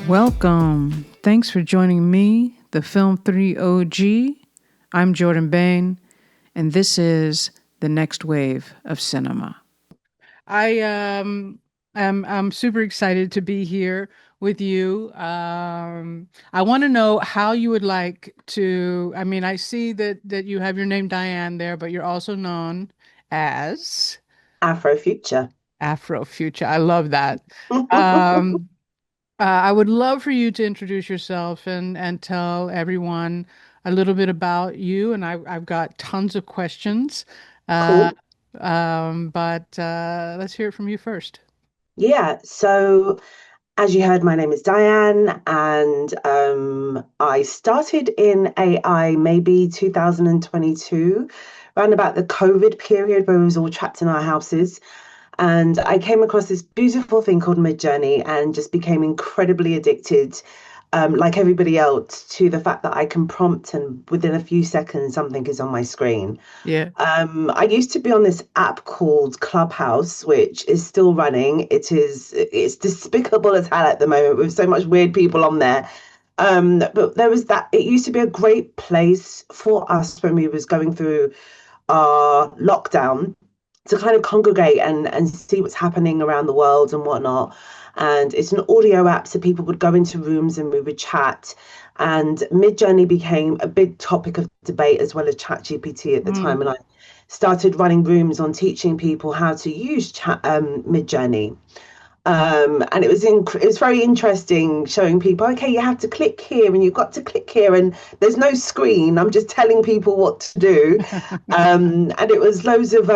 Welcome. Thanks for joining me, the Film3 OG. I'm Jordan Bain, and this is the next wave of cinema. I'm super excited to be here with you. I want to know how you would like to. I mean, I see that you have your name Diane there, but you're also known as Afro Futcha. Afro Futcha. I love that. Um, I would love for you to introduce yourself and tell everyone a little bit about you. And I've got tons of questions, uh, Cool. but let's hear it from you first. Yeah. So, as you heard, my name is Diane, and I started in AI maybe 2022, around about the COVID period where we was all trapped in our houses. And I came across this beautiful thing called Midjourney and just became incredibly addicted, like everybody else, to the fact that I can prompt and within a few seconds something is on my screen. Yeah. I used to be on this app called Clubhouse, which is still running. It's despicable as hell at the moment with so much weird people on there. But there was that. It used to be a great place for us when we was going through our lockdown to kind of congregate and see what's happening around the world and whatnot. And it's an audio app, so people would go into rooms and we would chat. And Midjourney became a big topic of debate as well as ChatGPT at the time. And I started running rooms on teaching people how to use Midjourney. And it was very interesting showing people, okay, you have to click here and you've got to click here and there's no screen. I'm just telling people what to do. And it was loads of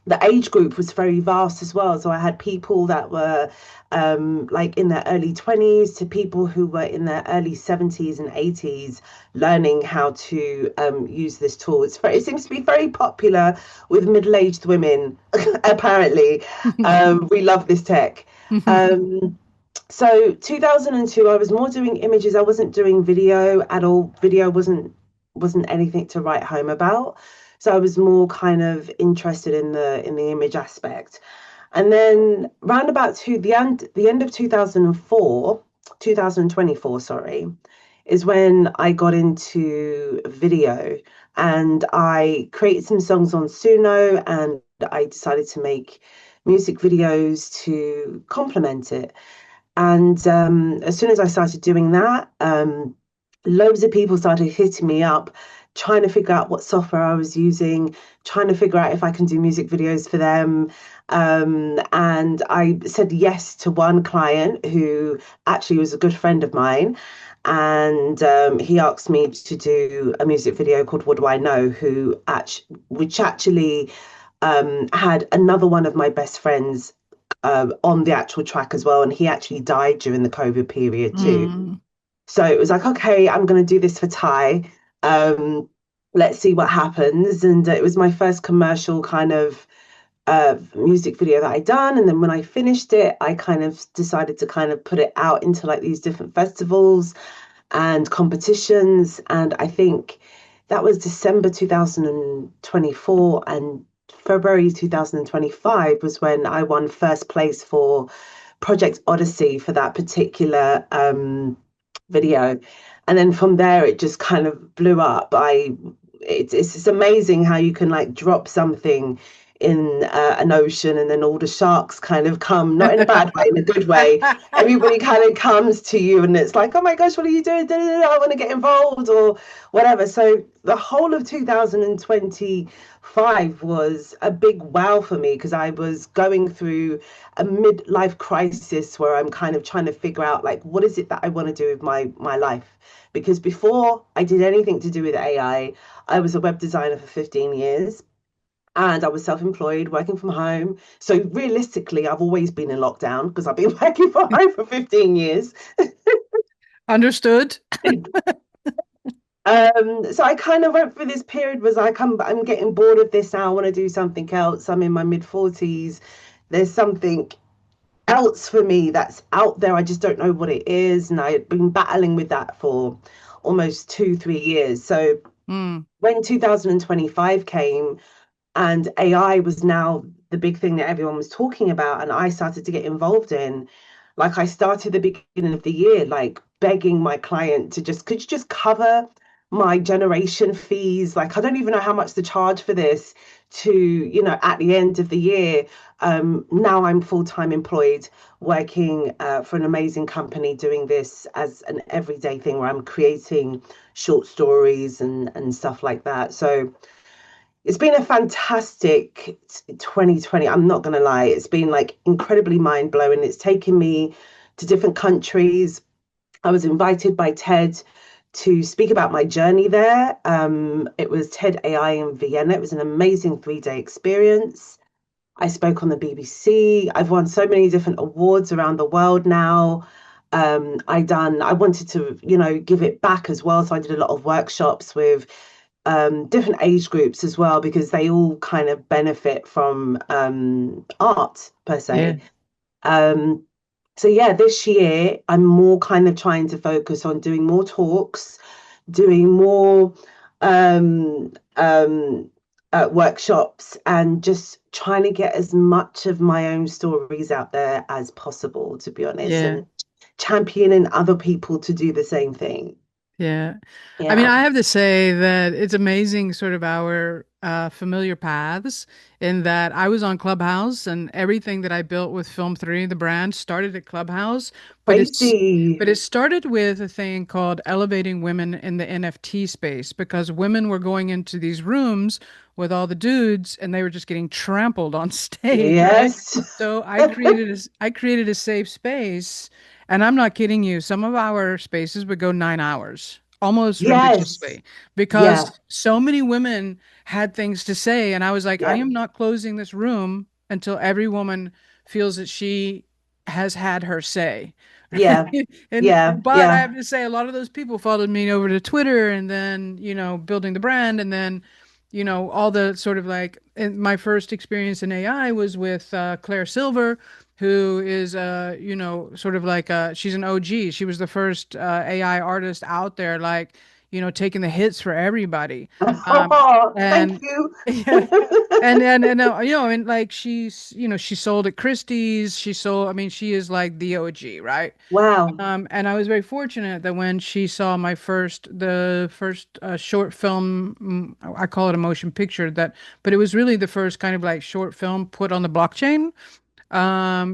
the age group was very vast as well. So I had people that were like in their early 20s to people who were in their early 70s and 80s learning how to use this tool. It seems to be very popular with middle-aged women, apparently. We love this tech. So 2002, I was more doing images. I wasn't doing video at all. Video wasn't anything to write home about. So I was more kind of interested in the image aspect. And then round about to the end of 2024, sorry, is when I got into video and I created some songs on Suno and I decided to make music videos to complement it. And as soon as I started doing that, loads of people started hitting me up, trying to figure out what software I was using, trying to figure out if I can do music videos for them. And I said yes to one client who actually was a good friend of mine. And he asked me to do a music video called What Do I Know, which actually had another one of my best friends on the actual track as well. And he actually died during the COVID period too. So it was like, okay, I'm going to do this for Ty. Let's see what happens. And it was my first commercial kind of music video that I'd done. And then when I finished it, I kind of decided to kind of put it out into like these different festivals and competitions. And I think that was December 2024 and February 2025 was when I won first place for Project Odyssey for that particular video. And then from there, it just kind of blew up. It's amazing how you can like drop something in an ocean and then all the sharks kind of come, not in a bad way, in a good way. Everybody kind of comes to you and it's like, oh my gosh, what are you doing? I want to get involved or whatever. So the whole of 2025 was a big wow for me because I was going through a midlife crisis where I'm kind of trying to figure out like, what is it that I want to do with my life? Because before I did anything to do with AI, I was a web designer for 15 years. And I was self-employed, working from home. So realistically, I've always been in lockdown because I've been working from home for 15 years. Understood. So I kind of went through this period was like I'm getting bored of this now. I want to do something else. I'm in my mid 40s. There's something else for me that's out there. I just don't know what it is. And I had been battling with that for almost 2, 3 years. So Mm, when 2025 came, and AI was now the big thing that everyone was talking about, and I started to get involved in. Like I started the beginning of the year, like begging my client to just, could you just cover my generation fees? Like I don't even know how much to charge for this to, at the end of the year. Now I'm full-time employed, working for an amazing company, doing this as an everyday thing where I'm creating short stories and stuff like that. So it's been a fantastic 2020. I'm not going to lie. It's been like incredibly mind blowing. It's taken me to different countries. I was invited by TED to speak about my journey there. It was TEDAI in Vienna. It was an amazing 3 day experience. I spoke on the BBC. I've won so many different awards around the world now. I wanted to, give it back as well. So I did a lot of workshops with different age groups as well, because they all kind of benefit from art per yeah. se. Um, so yeah, this year I'm more kind of trying to focus on doing more talks, doing more workshops, and just trying to get as much of my own stories out there as possible, to be honest, Yeah. and championing other people to do the same thing. Yeah. I mean, Yeah, I have to say that it's amazing sort of our familiar paths in that I was on Clubhouse and everything that I built with Film3, the brand, started at Clubhouse, but crazy. it started with a thing called elevating women in the NFT space because women were going into these rooms with all the dudes and they were just getting trampled on stage, right? Yes. So I created a safe space, and I'm not kidding you. Some of our spaces would go 9 hours, almost Yes. religiously, Yeah. because so many women had things to say. And I was like, I Yeah. am not closing this room until every woman feels that she has had her say. Yeah. And Yeah. but I Yeah. have to say, a lot of those people followed me over to Twitter, and then building the brand, and then all the sort of like. And my first experience in AI was with Claire Silver, who is sort of like she's an OG. She was the first AI artist out there, like taking the hits for everybody. Um, Oh, thank and you. yeah, and and like she sold at Christie's. She sold. I mean, she is like the OG, right? Wow. And I was very fortunate that when she saw the first short film, I call it a motion picture, but it was really the first kind of like short film put on the blockchain.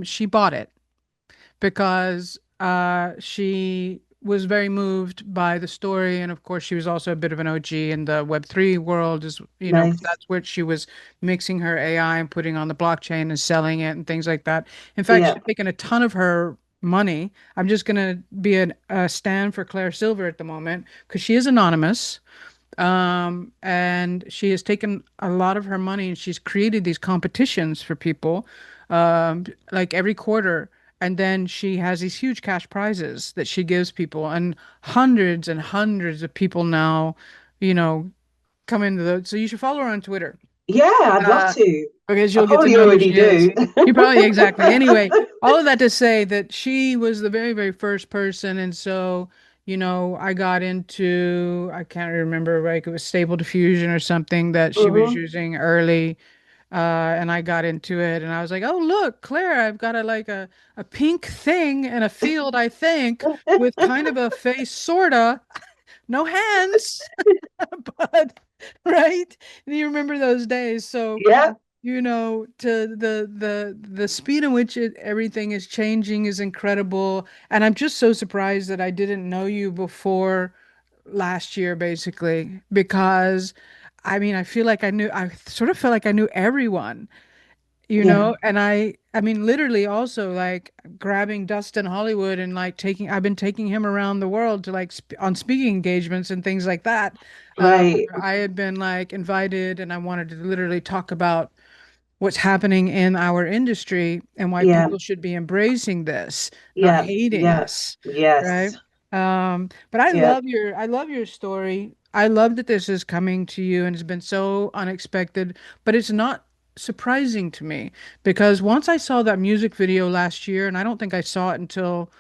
She bought it because she was very moved by the story, and of course, she was also a bit of an OG in the Web3 world, is 'cause Nice. that's where she was mixing her AI and putting on the blockchain and selling it and things like that. In fact, Yeah. she's taken a ton of her money. I'm just gonna be a stand for Claire Silver at the moment because she is anonymous. And she has taken a lot of her money and she's created these competitions for people, like every quarter. And then she has these huge cash prizes that she gives people, and hundreds of people now, you know, come into the. So you should follow her on Twitter, Yeah, I'd love uh, to. because I you'll get to probably know who already she is. do. You probably exactly. Anyway, all of that to say that she was the very, very first person, and so I got into I can't remember, like it was Stable Diffusion or something that she was Hmm. using early, and I got into it, and I was like, oh look, Claire, I've got a pink thing in a field, I think, with kind of a face, sorta, no hands, but right. And you remember those days, so Yeah, to the speed in which everything is changing is incredible. And I'm just so surprised that I didn't know you before last year, basically, because I mean, I sort of felt like I knew everyone, yeah, and I mean, literally also like grabbing Dustin Hollywood and like I've been taking him around the world to like on speaking engagements and things like that. right. Where I had been like invited and I wanted to literally talk about what's happening in our industry and why Yeah, people should be embracing this, not yeah, hating yeah, us, right? yes. But I Yeah. love your story. I love that this is coming to you and it's been so unexpected, but it's not surprising to me because once I saw that music video last year, and I don't think I saw it until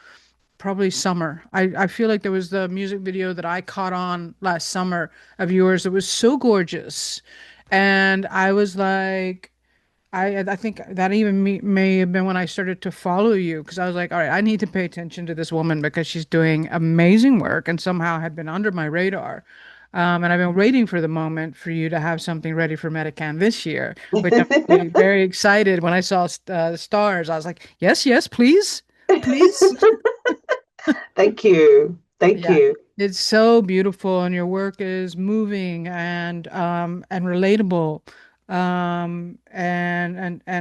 probably summer. I feel like there was the music video that I caught on last summer of yours. It was so gorgeous. And I was like, I think that even may have been when I started to follow you because I was like, all right, I need to pay attention to this woman because she's doing amazing work and somehow had been under my radar. And I've been waiting for the moment for you to have something ready for Medican this year, which I'm really very excited. When I saw the stars, I was like, yes, yes, please, please. Thank you. Thank Yeah, you. it's so beautiful, and your work is moving and relatable, and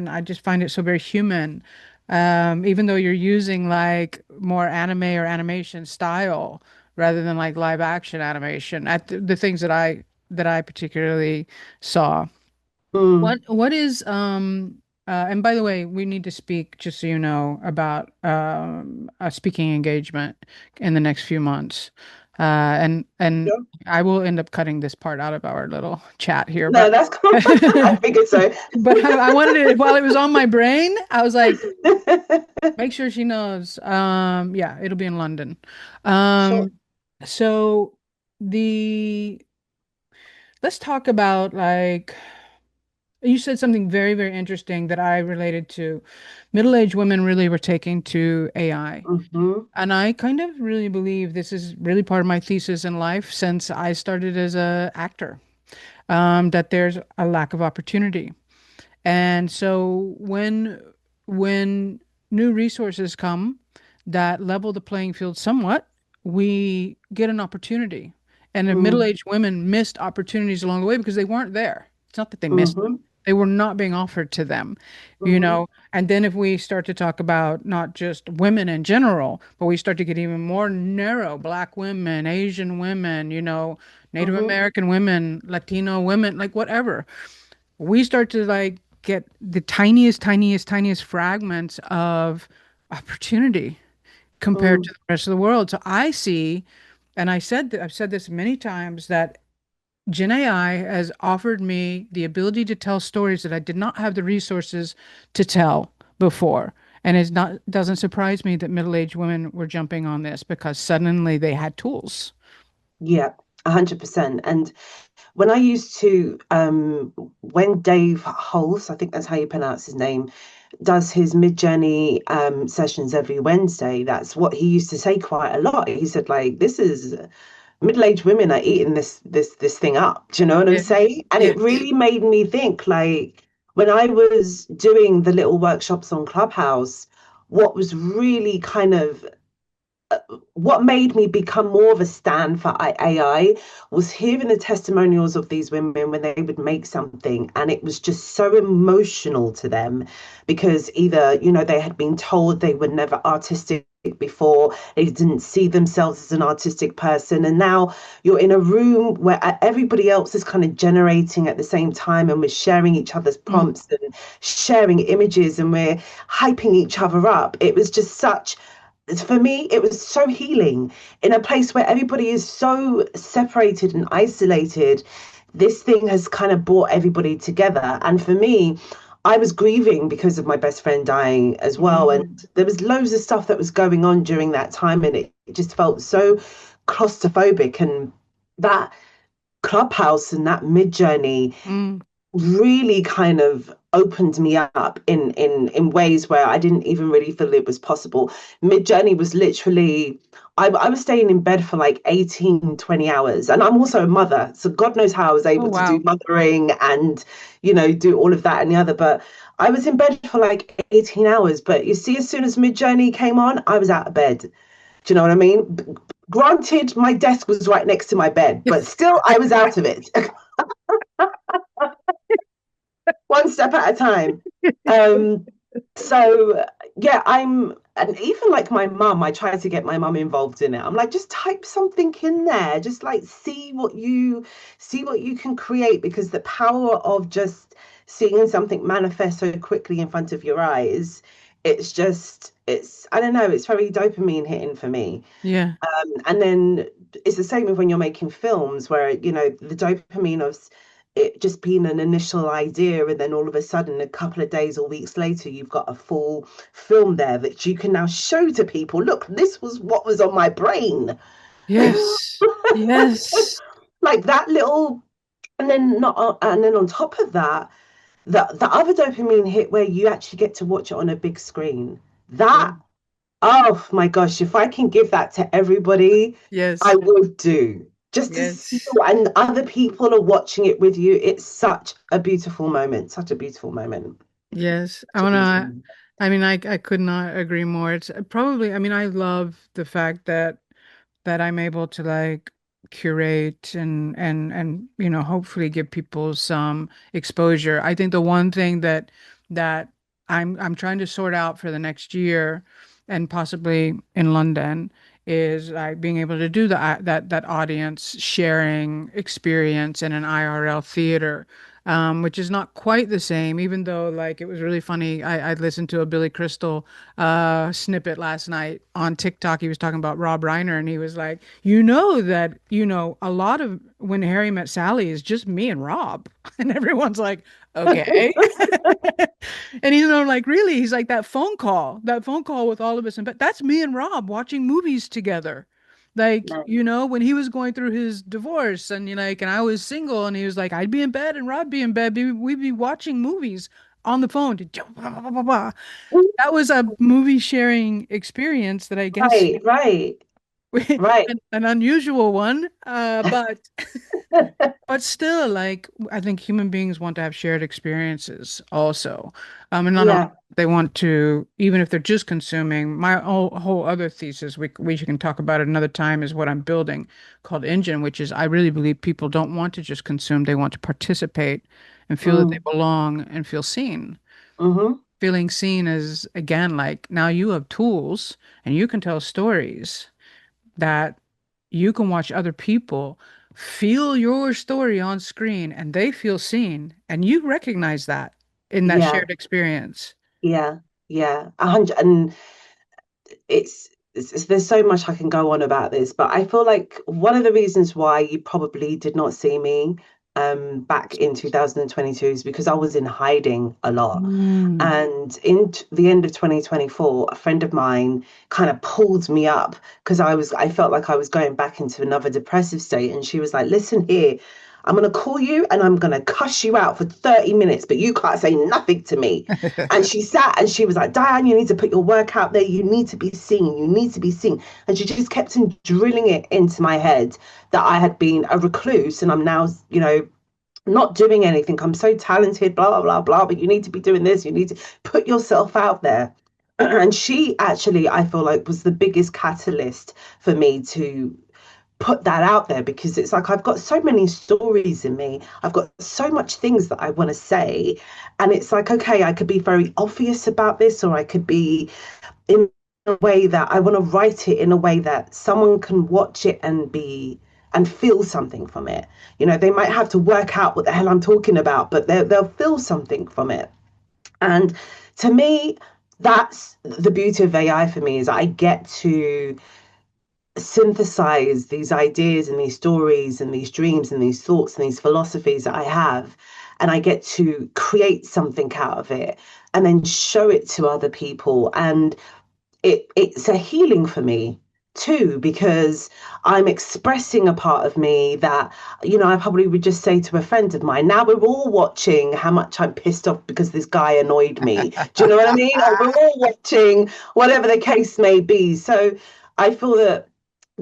I just find it so very human. Even though you're using like more anime or animation style rather than like live action animation, at the things that I particularly saw. Mm, What is and by the way, we need to speak just so you know about a speaking engagement in the next few months. And sure. I will end up cutting this part out of our little chat here, No, but that's cool. I figured so. but I wanted it while it was on my brain. I was like, make sure she knows. Yeah, it'll be in London. Sure. Um, so the let's talk about like you said something very, very interesting that I related to. Middle-aged women really were taking to AI. Hmm. And I kind of really believe this is really part of my thesis in life since I started as a actor, that there's a lack of opportunity. And so when new resources come that level the playing field somewhat, we get an opportunity. And the Mm, middle-aged women missed opportunities along the way because they weren't there. It's not that they missed them. hmm. They were not being offered to them, you Hmm. know. And then if we start to talk about not just women in general, but we start to get even more narrow, Black women, Asian women, Native Hmm. American women, Latino women, like whatever we start to like get the tiniest, tiniest, tiniest fragments of opportunity compared to Mm, the rest of the world. So I see, and I've said this many times that Gen AI has offered me the ability to tell stories that I did not have the resources to tell before. And doesn't surprise me that middle-aged women were jumping on this because suddenly they had tools. yeah, 100%. And when I used to, when Dave Hulse, I think that's how you pronounce his name, does his Midjourney sessions every Wednesday, that's what he used to say quite a lot. He said, like, this is middle-aged women are eating this thing up. Do you know what I'm Yeah. saying? And it Yes. really made me think, like, when I was doing the little workshops on Clubhouse, what was really kind of what made me become more of a stand for AI was hearing the testimonials of these women when they would make something and it was just so emotional to them because either, they had been told they were never artistic before, they didn't see themselves as an artistic person, and now you're in a room where everybody else is kind of generating at the same time and we're sharing each other's Mm, prompts and sharing images and we're hyping each other up. It was just such for me, it was so healing in a place where everybody is so separated and isolated. This thing has kind of brought everybody together. And for me, I was grieving because of my best friend dying as well. And mm, there was loads of stuff that was going on during that time. And it just felt so claustrophobic. And that Clubhouse and that Mid Journey mm. really kind of opened me up in ways where I didn't even really feel it was possible. Mid journey was literally I was staying in bed for like 18-20 hours, and I'm also a mother, so God knows how I was Oh, able to do wow. mothering and do all of that and the other. But I was in bed for like 18 hours. But you see, as soon as Mid Journey came on, I was out of bed. Do you know what I mean? Granted, my desk was right next to my bed, but still I was out of it. One step at a time. Um, so yeah, and even like my mum, I try to get my mum involved in it. I'm like, just type something in there, just like see what you can create, because the power of just seeing something manifest so quickly in front of your eyes it's just, it's, I don't know, it's very dopamine hitting for me. Yeah. And then it's the same with when you're making films where, the dopamine of it just being an initial idea, and then all of a sudden, a couple of days or weeks later, you've got a full film there that you can now show to people. Look, this was what was on my brain. Yes. Yes. Like that little, and then not, and then on top of that, the other dopamine hit where you actually get to watch it on a big screen. Yeah. That, oh my gosh, if I can give that to everybody, I Yes. would do. Just to see, Yes. and other people are watching it with you. It's such a beautiful moment. Such a beautiful moment. Yes. I Such a beautiful wanna, moment. I mean, I could not agree more. It's probably, I mean, I love the fact that I'm able to like curate and hopefully give people some exposure. I think the one thing that I'm trying to sort out for the next year and possibly in London is like being able to do that audience sharing experience in an IRL theater. Which is not quite the same, even though like it was really funny. I listened to a Billy Crystal snippet last night on TikTok. He was talking about Rob Reiner, and he was like, that, a lot of When Harry Met Sally is just me and Rob. And everyone's like, okay. And like, really? He's like, that phone call with all of us. But that's me and Rob watching movies together. Like, No. when he was going through his divorce and and I was single and he was like, I'd be in bed and Rob be in bed. We'd be watching movies on the phone. That was a movie sharing experience that I guess Right, right, right. an unusual one. But still, like, I think human beings want to have shared experiences also. And not only Yeah. they want to, even if they're just consuming, my whole other thesis, we can talk about it another time, is what I'm building called Engine, which is I really believe people don't want to just consume, they want to participate and feel that they Mm. belong and feel seen. Mm-hmm. Feeling seen is, again, like now you have tools and you can tell stories that you can watch other people feel your story on screen and they feel seen and you recognize that in that Yeah, shared experience. yeah, yeah. 100. And there's so much I can go on about this, but I feel like one of the reasons why you probably did not see me back in 2022 is because I was in hiding a lot. Mm. And the end of 2024, a friend of mine kind of pulled me up because I felt like I was going back into another depressive state. And she was like, listen here, I'm going to call you and I'm going to cuss you out for 30 minutes, but you can't say nothing to me. And she sat and she was like, Diane, you need to put your work out there. You need to be seen. You need to be seen. And she just kept on drilling it into my head that I had been a recluse and I'm now, not doing anything. I'm so talented, blah, blah, blah, blah, but you need to be doing this. You need to put yourself out there. And she actually, I feel like, was the biggest catalyst for me to put that out there because it's like I've got so many stories in me. I've got so much things that I want to say. And it's like, okay, I could be very obvious about this, or I could be in a way that I want to write it in a way that someone can watch it and feel something from it. They might have to work out what the hell I'm talking about, but they'll feel something from it. And to me, that's the beauty of AI for me is I get to synthesize these ideas and these stories and these dreams and these thoughts and these philosophies that I have. And I get to create something out of it and then show it to other people. And it's a healing for me too, because I'm expressing a part of me that, I probably would just say to a friend of mine, now we're all watching how much I'm pissed off because this guy annoyed me. Do you know what I mean? Or we're all watching whatever the case may be. So I feel that,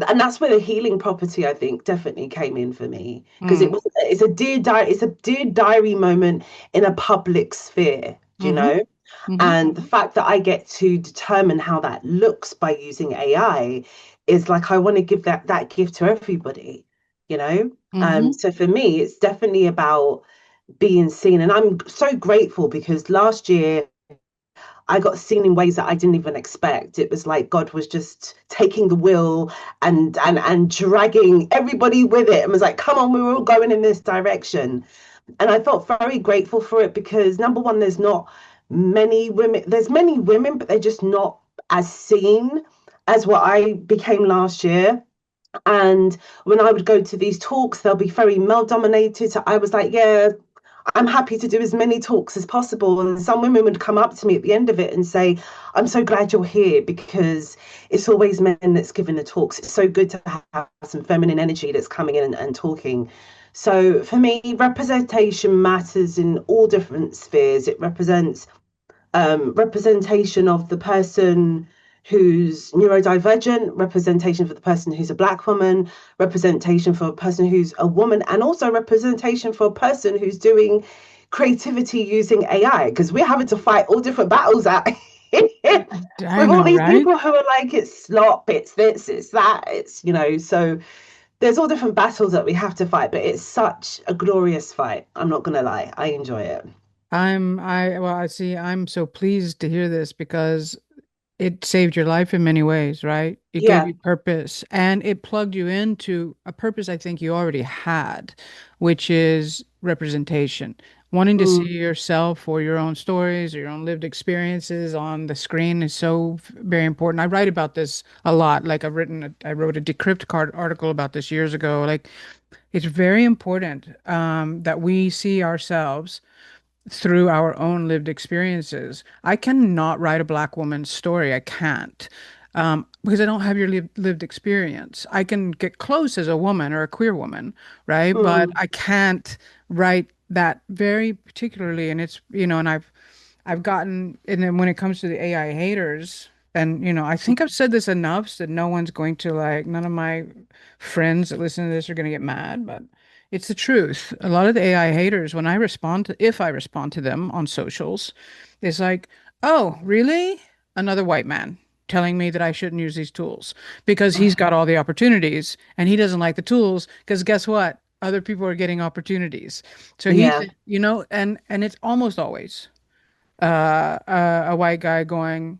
and that's where the healing property I think definitely came in for me because Mm. it's a dear diary moment in a public sphere, do you Mm-hmm. know? Mm-hmm. And the fact that I get to determine how that looks by using AI is like I want to give that gift to everybody, you know? Mm-hmm. So for me, it's definitely about being seen. And I'm so grateful because last year I got seen in ways that I didn't even expect. It was like God was just taking the wheel and dragging everybody with it and was like, come on, we're all going in this direction. And I felt very grateful for it because number one, there's not many women, there's many women, but they're just not as seen as what I became last year. And when I would go to these talks, they'll be very male dominated. So I was like, yeah, I'm happy to do as many talks as possible. And some women would come up to me at the end of it and say, I'm so glad you're here because it's always men that's giving the talks. It's so good to have some feminine energy that's coming in and talking. So for me, representation matters in all different spheres. It represents representation of the person who's neurodivergent, representation for the person who's a black woman, representation for a person who's a woman, and also representation for a person who's doing creativity using AI, because we're having to fight all different battles out here I with all know, these right? people who are like, it's slop, it's this, it's that, it's, so there's all different battles that we have to fight, but it's such a glorious fight. I'm not gonna lie, I enjoy it. Well, I see, I'm so pleased to hear this because it saved your life in many ways, right? It gave Yeah. you purpose and it plugged you into a purpose I think you already had, which is representation. Wanting to see Mm. yourself or your own stories or your own lived experiences on the screen is so very important. I write about this a lot. Like I wrote a Decrypt card article about this years ago. Like it's very important that we see ourselves through our own lived experiences. I cannot write a black woman's story. I can't. Because I don't have your lived experience. I can get close as a woman or a queer woman, right? But Mm. I can't write that very particularly. And it's, and I've gotten, and then when it comes to the AI haters, and I think I've said this enough so that no one's going to like, none of my friends that listen to this are going to get mad, but it's the truth. A lot of the AI haters, if I respond to them on socials, it's like, oh, really? Another white man telling me that I shouldn't use these tools because he's got all the opportunities and he doesn't like the tools because guess what? Other people are getting opportunities. So Yeah. and it's almost always a white guy going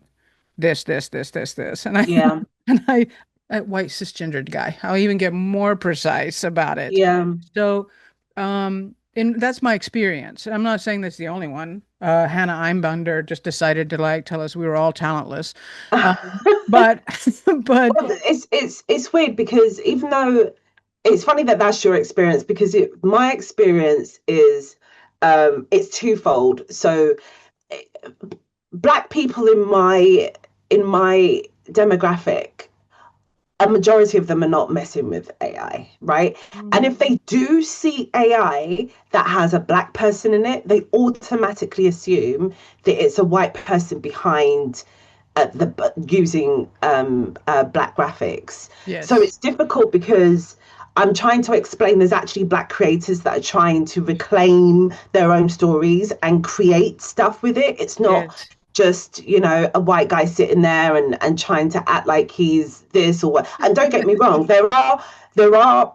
this, and I Yeah. and I a white cisgendered guy. I'll even get more precise about it. Yeah. So, and that's my experience. I'm not saying that's the only one. Hannah Einbunder just decided to like tell us we were all talentless, but but Well, it's weird because even though it's funny that that's your experience because my experience is it's twofold. So black people in my demographic, a majority of them are not messing with AI, right? And if they do see AI that has a black person in it, they automatically assume that it's a white person behind the using black graphics. So yes, it's difficult because I'm trying to explain there's actually black creators that are trying to reclaim their own stories and create stuff with it. It's not yes, just a white guy sitting there and trying to act like he's this or what. And don't get me wrong, there are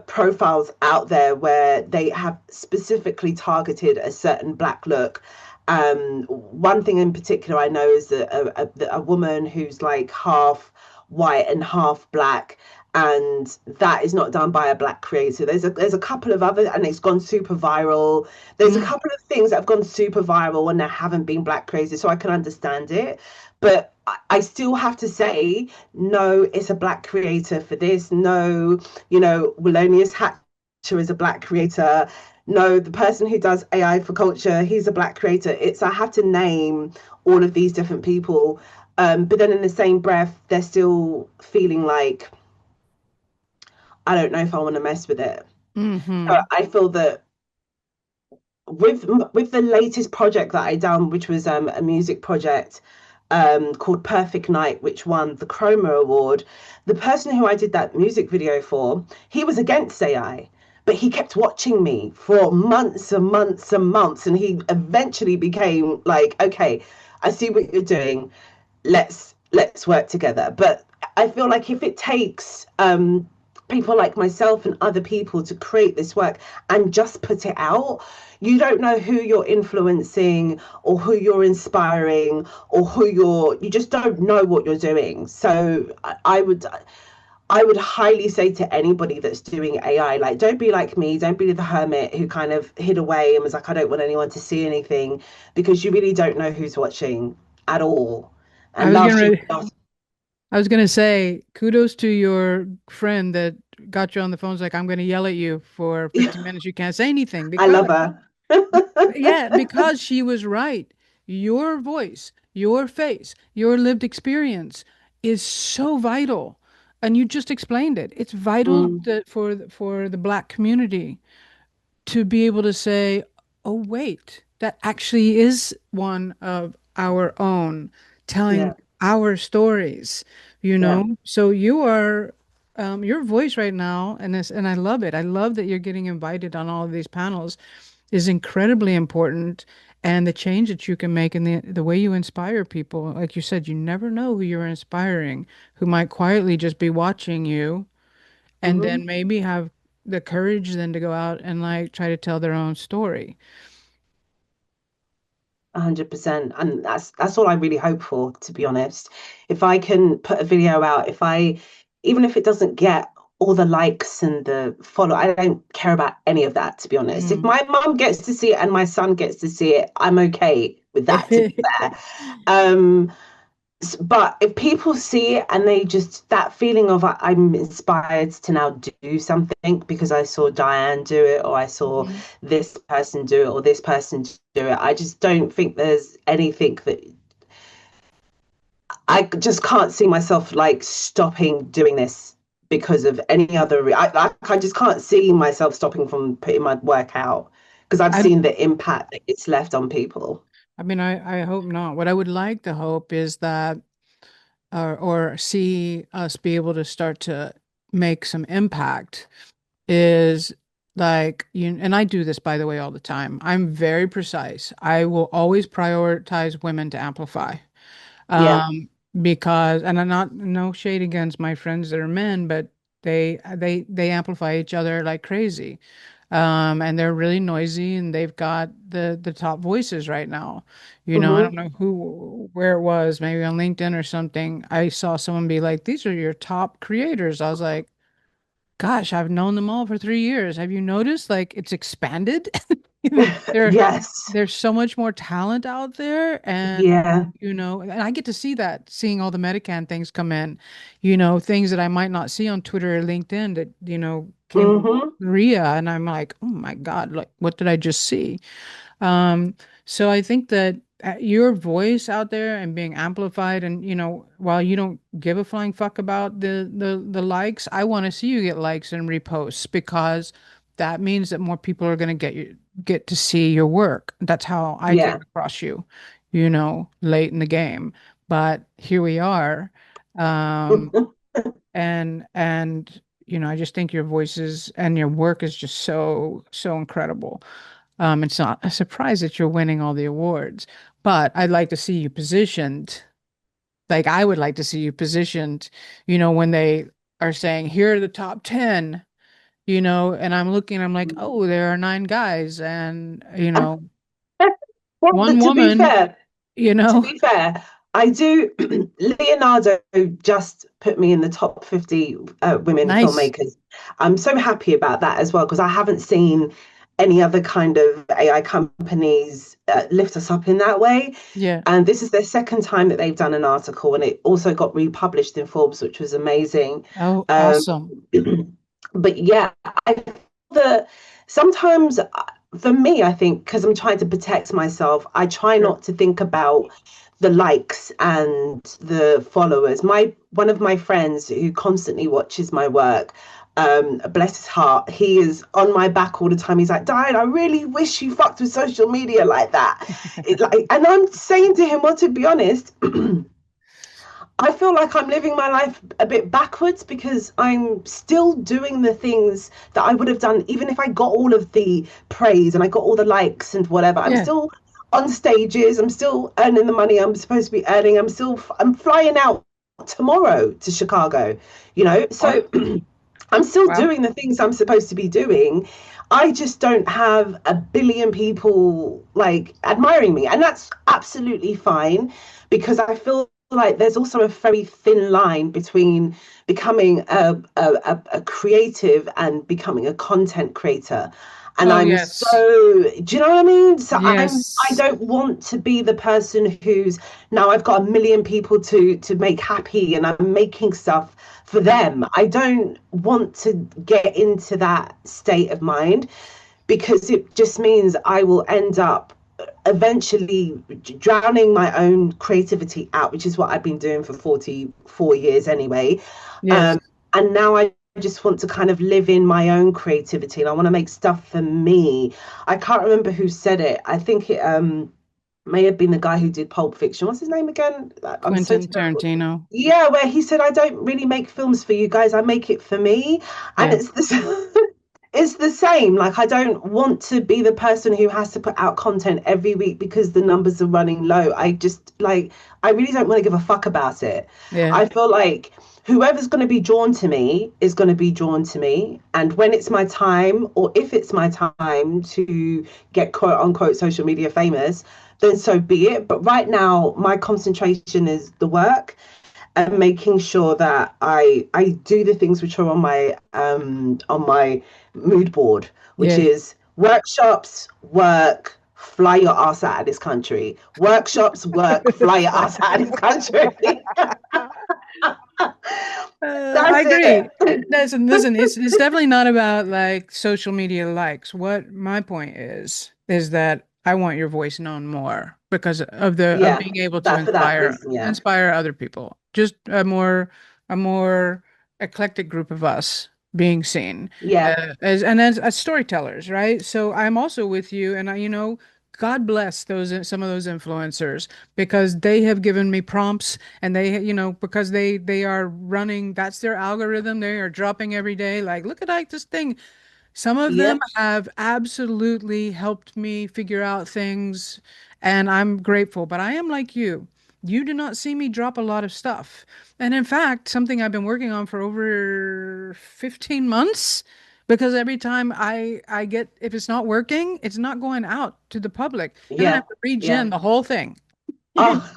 profiles out there where they have specifically targeted a certain black look. One thing in particular I know is that a woman who's like half white and half black, and that is not done by a black creator. There's a couple of other, and it's gone super viral. There's a mm, couple of things that have gone super viral and there haven't been black creators, so I can understand it. But I still have to say, no, it's a black creator for this. No, Wallonius Hatcher is a black creator. No, the person who does AI for culture, he's a black creator. I have to name all of these different people. But then in the same breath, they're still feeling like, I don't know if I want to mess with it. So mm-hmm, I feel that with the latest project that I done, which was a music project called Perfect Night, which won the Chroma Award, the person who I did that music video for, he was against AI, but he kept watching me for months and months and months, and he eventually became like, okay, I see what you're doing. Let's work together. But I feel like if it takes people like myself and other people to create this work and just put it out, you don't know who you're influencing or who you're inspiring or you just don't know what you're doing. So I would I would highly say to anybody that's doing AI, like, don't be like me, don't be the hermit who kind of hid away and was like, I don't want anyone to see anything, because you really don't know who's watching at all. I And was getting last year, ready. I was gonna say, kudos to your friend that got you on the phone. It's like, I'm gonna yell at you for 15 minutes. You can't say anything I because, love her. yeah, because she was right. Your voice, your face, your lived experience is so vital. And you just explained it. It's vital Mm, that for the Black community to be able to say, oh, wait, that actually is one of our own telling yeah, our stories, you yeah. know? So you are, your voice right now, and this, and I love it. I love that you're getting invited on all of these panels is incredibly important. And the change that you can make in the way you inspire people, like you said, you never know who you're inspiring, who might quietly just be watching you and Hmm. then maybe have the courage then to go out and like try to tell their own story. 100%. And that's all I really hope for, to be honest. If I can put a video out, if I, even if it doesn't get all the likes and the follow, I don't care about any of that, to be honest. If Mm. my mum gets to see it and my son gets to see it, I'm okay with that, to be fair. Um, but if people see it and they just, that feeling of I'm inspired to now do something because I saw Diane do it, or I saw Mhm. this person do it, or this person do it, I just don't think there's anything that I just can't see myself like stopping doing this because of any other. I just can't see myself stopping from putting my work out because I've I, seen the impact that it's left on people. I mean, I hope not. What I would like to hope is that, or see us be able to start to make some impact is like you, and I do this by the way all the time. I'm very precise. I will always prioritize women to amplify. Yeah. Um, because, and I'm not, no shade against my friends that are men, but they amplify each other like crazy. And they're really noisy and they've got the top voices right now. You know, I don't Hmm. know where it was, maybe on LinkedIn or something. I saw someone be like, these are your top creators. I was like, gosh, I've known them all for 3 years. Have you noticed like it's expanded? There, Yes. there's so much more talent out there, and Yeah. and I get to see that, seeing all the Medican things come in, things that I might not see on Twitter or LinkedIn that, came from Hmm. Korea, and I'm like, oh my God, like what did I just see? Um, so I think that your voice out there and being amplified, and while you don't give a flying fuck about the likes, I want to see you get likes and reposts because that means that more people are going to get to see your work. That's how I came Yeah. across you, late in the game. But here we are. Um, and I just think your voices and your work is just so so incredible. It's not a surprise that you're winning all the awards, but I'd like to see you positioned. Like I would like to see you positioned, when they are saying, here are the top 10, and I'm looking, I'm like, oh, there are 9 guys and, Well, one to be woman, fair, you to know. be fair, I do. Leonardo just put me in the top 50 women Nice. filmmakers. I'm so happy about that as well because I haven't seen any other kind of AI companies lift us up in that way. Yeah. And this is their second time that they've done an article, and it also got republished in Forbes, which was amazing. Oh, Um, awesome. but yeah, I feel that sometimes for me, I think because I'm trying to protect myself, I try Sure. not to think about the likes and the followers. My one of my friends who constantly watches my work, bless his heart, he is on my back all the time. He's like, Diane, I really wish you fucked with social media like that. And I'm saying to him, well, to be honest, I feel like I'm living my life a bit backwards because I'm still doing the things that I would have done even if I got all of the praise and I got all the likes and whatever. I'm Yeah. still on stages. I'm still earning the money I'm supposed to be earning. I'm flying out tomorrow to Chicago, Oh, So I'm still wow. doing the things I'm supposed to be doing. I just don't have a billion people like admiring me, and that's absolutely fine because I feel like there's also a very thin line between becoming a creative and becoming a content creator. And Oh, I'm yes. so, do you know what I mean? So I Yes. don't want to be the person who's now I've got a million people to make happy and I'm making stuff for them. I don't want to get into that state of mind because it just means I will end up eventually drowning my own creativity out, which is what I've been doing for 44 years anyway. Yes. Um, and now I just want to kind of live in my own creativity and I want to make stuff for me. I can't remember who said it. I think it may have been the guy who did Pulp Fiction. What's his name again? I'm so Quentin terrible. Tarantino. Yeah, where he said, I don't really make films for you guys, I make it for me. And Yeah. it's this it's the same. Like I don't want to be the person who has to put out content every week because the numbers are running low. I just like I really don't want to give a fuck about it. Yeah. I feel like whoever's going to be drawn to me is going to be drawn to me. And when it's my time, or if it's my time to get quote unquote social media famous, then so be it. But right now, my concentration is the work and making sure that I do the things which are on my mood board, which Yes. is workshops, work, fly your ass out of this country. Workshops, work, fly your ass out of this country. I That's agree. it. Listen, it's definitely not about like social media likes. What my point is that I want your voice known more because of the of Yeah, being able to that for that reason, yeah. inspire other people. Just a more eclectic group of us being seen Yeah, as storytellers, right? So I'm also with you, and God bless those some of those influencers because they have given me prompts and because they are running, that's their algorithm. They are dropping every day. Like, look at like this thing. Some of them yep, have absolutely helped me figure out things, and I'm grateful. But I am like you. You do not see me drop a lot of stuff. And in fact, something I've been working on for over 15 months, because every time I get, if it's not working, it's not going out to the public. And then I have yeah, to regen yeah. the whole thing. Oh,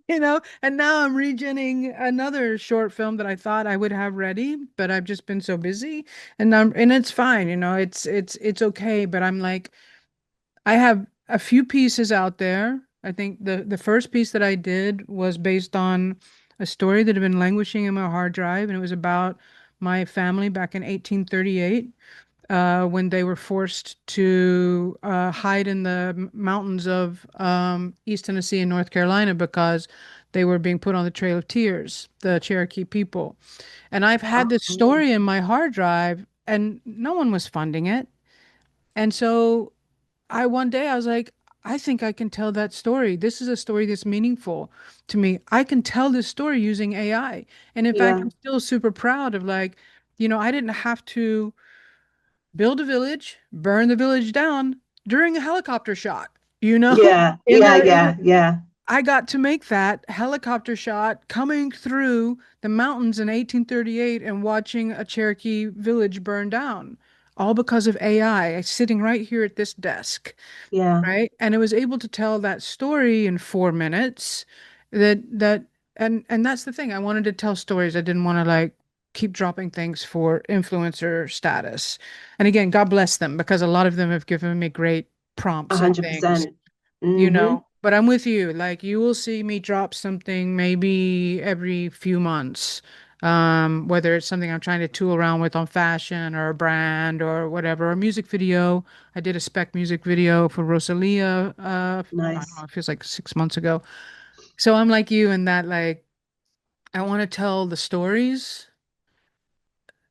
And now I'm regenning another short film that I thought I would have ready, but I've just been so busy, and it's fine, it's okay, but I'm like, I have a few pieces out there. I think the first piece that I did was based on a story that had been languishing in my hard drive, and it was about my family back in 1838 when they were forced to hide in the mountains of East Tennessee and North Carolina because they were being put on the Trail of Tears, the Cherokee people. And I've had this oh, story in my hard drive, and no one was funding it. And so one day I was like, I think I can tell that story. This is a story that's meaningful to me. I can tell this story using AI. And in fact, yeah, I'm still super proud of like, I didn't have to build a village, burn the village down during a helicopter shot. You know, yeah, in yeah, the yeah, yeah, I got to make that helicopter shot coming through the mountains in 1838 and watching a Cherokee village burn down, all because of AI sitting right here at this desk, yeah. right? And it was able to tell that story in 4 minutes. That and that's the thing. I wanted to tell stories. I didn't want to like keep dropping things for influencer status. And again, God bless them because a lot of them have given me great A prompts and hundred things, percent. Mm-hmm. but I'm with you. Like you will see me drop something maybe every few months. Whether it's something I'm trying to tool around with on fashion or a brand or whatever, or a music video. I did a spec music video for Rosalia, I don't know, Nice. it feels like 6 months ago. So I'm like you in that like I want to tell the stories.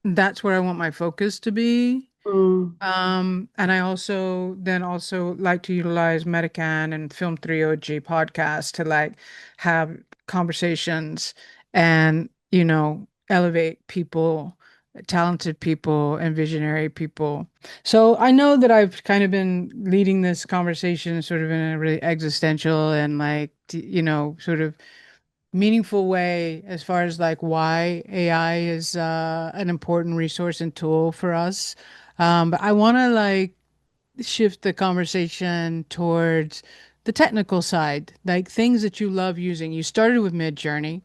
That's where I want my focus to be. Mm, And I also like to utilize Medican and Film3 OG podcast to like have conversations and, elevate people, talented people and visionary people. So I know that I've kind of been leading this conversation sort of in a really existential and like, sort of meaningful way as far as like why AI is an important resource and tool for us. But I want to like shift the conversation towards the technical side, like things that you love using. You started with Midjourney.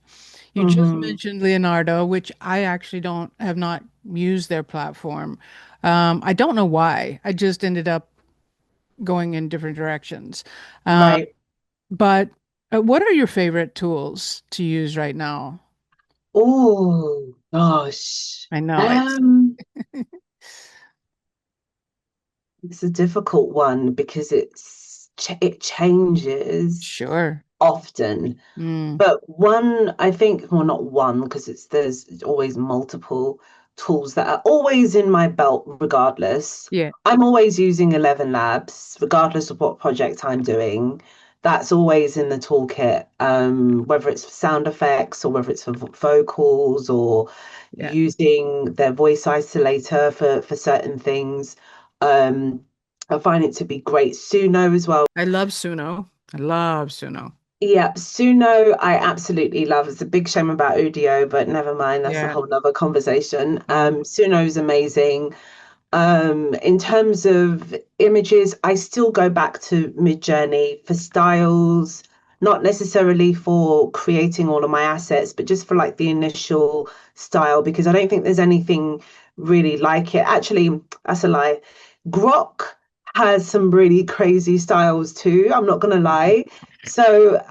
You just Hmm. mentioned Leonardo, which I actually don't have not used their platform. I don't know why. I just ended up going in different directions. Uh, Right. but what are your favorite tools to use right now? Oh gosh. I know it's It's a difficult one because it changes sure. often. Mm, But one, I think, well, not one, because there's always multiple tools that are always in my belt, regardless. yeah, I'm always using 11 Labs, regardless of what project I'm doing. That's always in the toolkit, whether it's for sound effects or whether it's for vocals or yeah. using their voice isolator for certain things. Um, I find it to be great. Suno as well. I love Suno. I love Suno. Yeah, Suno, I absolutely love. It's a big shame about Udio, but never mind. That's a Yeah. whole nother conversation. Mm, Suno's amazing. In terms of images, I still go back to Midjourney for styles, not necessarily for creating all of my assets, but just for like the initial style, because I don't think there's anything really like it. Actually, that's a lie. Grok has some really crazy styles too, I'm not gonna lie. So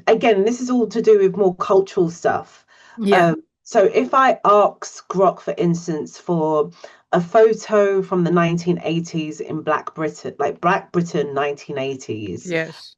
again, this is all to do with more cultural stuff. yeah. So if I ask Grok, for instance, for a photo from the 1980s in Black Britain, like Black Britain 1980s. Yes.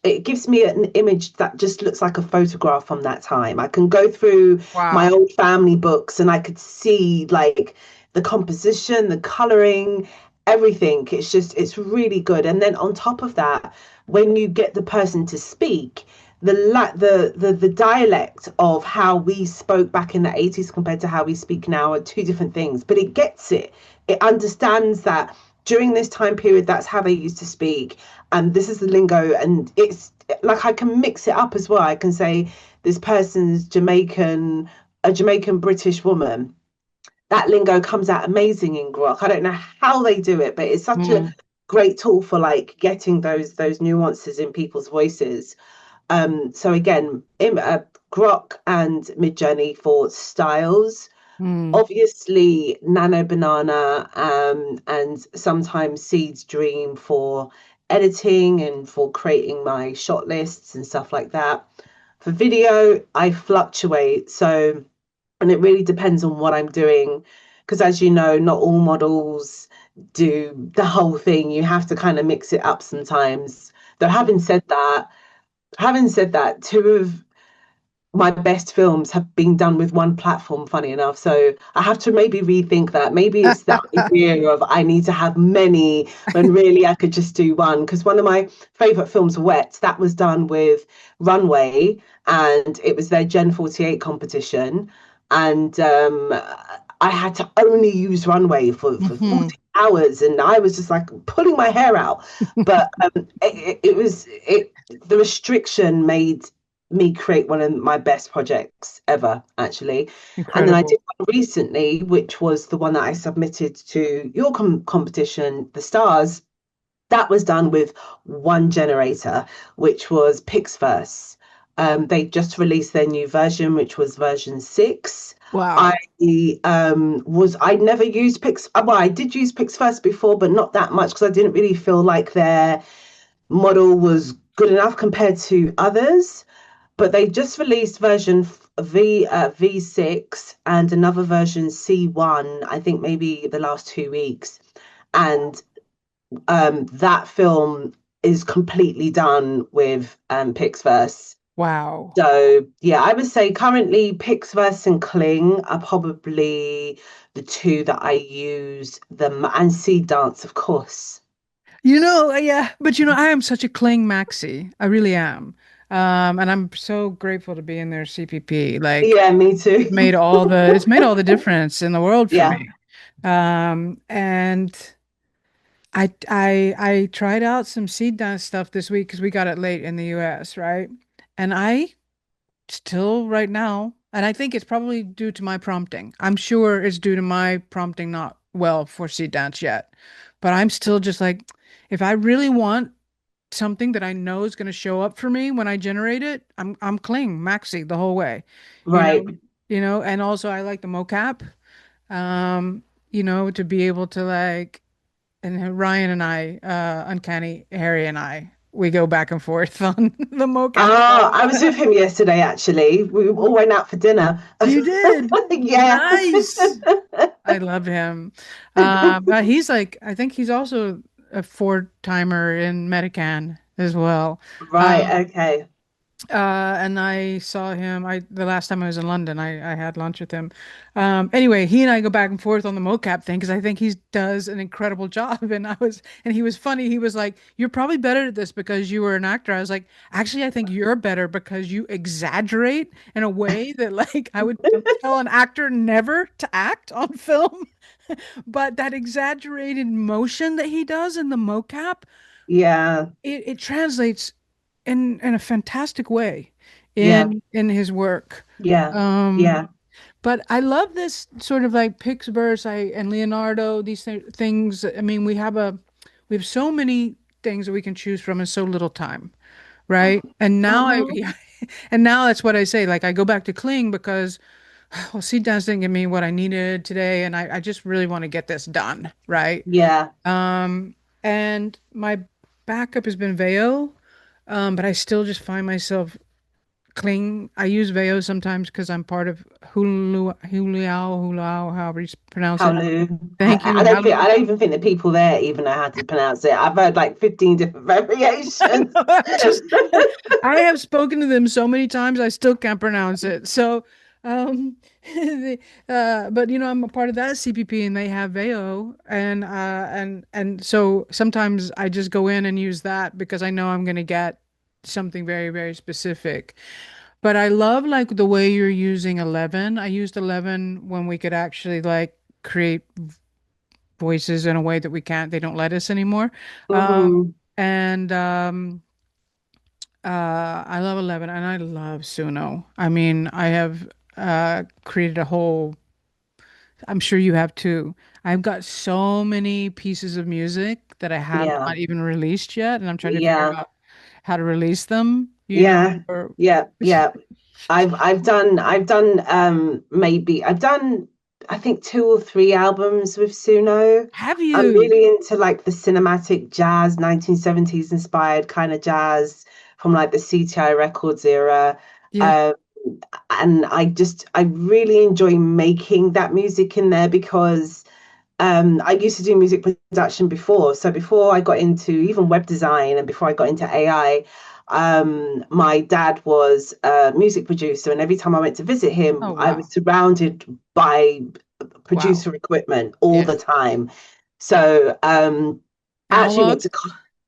It gives me an image that just looks like a photograph from that time. I can go through my Wow. old family books and I could see like the composition, the coloring, everything. It's really good. And then on top of that, when you get the person to speak, the dialect of how we spoke back in the 80s compared to how we speak now are two different things, but it gets it. It understands that during this time period, that's how they used to speak, and this is the lingo, and it's like I can mix it up as well. I can say this person's Jamaican, a Jamaican British woman. That lingo comes out amazing in Grok. I don't know how they do it, but it's such a Mm, great tool for like getting those nuances in people's voices. So again, Grok and Midjourney for styles. mm, Obviously, Nano Banana and sometimes Seed's Dream for editing and for creating my shot lists and stuff like that. For video, I fluctuate. So, and it really depends on what I'm doing. Because as you know, not all models do the whole thing. You have to kind of mix it up sometimes. Though having said that, two of my best films have been done with one platform, funny enough. So I have to maybe rethink that. Maybe it's that idea of I need to have many when really I could just do one. Because one of my favorite films, Wet, that was done with Runway and it was their Gen 48 competition. And I had to only use Runway for hmm. 40 hours and I was just like pulling my hair out. But the restriction made me create one of my best projects ever, actually. And then I did Incredible. one recently, which was the one that I submitted to your competition, The Stars. That was done with one generator, which was Pixverse. They just released their new version, which was version 6. I Wow. I never used well, I did use Pixverse before, but not that much because I didn't really feel like their model was good enough compared to others. But they just released version V6 and another version C1, I think maybe the last 2 weeks. And that film is completely done with Pixverse. Wow. So yeah, I would say currently Pixverse and Kling are probably the two that I use them and Seed Dance, of course. Yeah, but I am such a Kling maxi. I really am. And I'm so grateful to be in their CPP. Like, Yeah, me too. it's made all the difference in the world for Yeah. me. And I tried out some seed dance stuff this week because we got it late in the US, right? And I still right now, and I think it's probably due to my prompting. I'm sure it's due to my prompting not well for seed dance yet. But I'm still just like, if I really want something that I know is going to show up for me when I generate it, I'm Kling Maxi the whole way, you Right. know, and also I like the mocap, to be able to like, and Ryan and I, Uncanny Harry and I, we go back and forth on the mocap Ah, I was stuff. with him yesterday, actually. We all went out for dinner. You did. Yeah. Nice. I love him. But he's like, I think he's also a four-timer in Medican as well. Right. Um, Okay. and I saw him. The last time I was in London, I had lunch with him. Anyway, he and I go back and forth on the mocap thing because I think he does an incredible job. And he was funny. He was like, "You're probably better at this because you were an actor." I was like, "Actually, I think you're better because you exaggerate in a way that like I would tell an actor never to act on film." But that exaggerated motion that he does in the mocap, Yeah. it translates in a fantastic way Yeah. in his work. Yeah. Um, Yeah. but I love this sort of like Pixverse, and Leonardo, these things. I mean, we have so many things that we can choose from in so little time, right? And now Hmm. and now that's what I say. Like I go back to Kling because well, Seed Dance didn't give me what I needed today, and I just really want to get this done, right? Yeah. Um, and my backup has been Veo, but I still just find myself I use Veo sometimes because I'm part of Huluao, however you pronounce it. Howloo. Thank you, I Halu. don't even think the people there even know how to pronounce it. I've heard like 15 different I variations. know, I have spoken to them so many times, I still can't pronounce it. So, um, but I'm a part of that CPP, and they have Veo, and so sometimes I just go in and use that because I know I'm going to get something very, very specific. But I love like the way you're using 11. I used 11 when we could actually like create voices in a way that they don't let us anymore. Hmm. And I love 11 and I love Suno. I mean, I have created a whole, I'm sure you have too. I've got so many pieces of music that I have Yeah. not even released yet, and I'm trying to figure Yeah. out how to release them, Yeah. or Yeah. Yeah. I've done maybe I've done I think 2 or 3 albums with Suno. have I'm you? really into like the cinematic jazz, 1970s inspired kind of jazz from like the CTI Records era. Yeah. Um, and I really enjoy making that music in there because I used to do music production before. So before I got into even web design and before I got into AI, my dad was a music producer, and every time I went to visit Oh, him, I was wow. surrounded by Wow. producer equipment all Yeah. the time. So I actually went Analog? to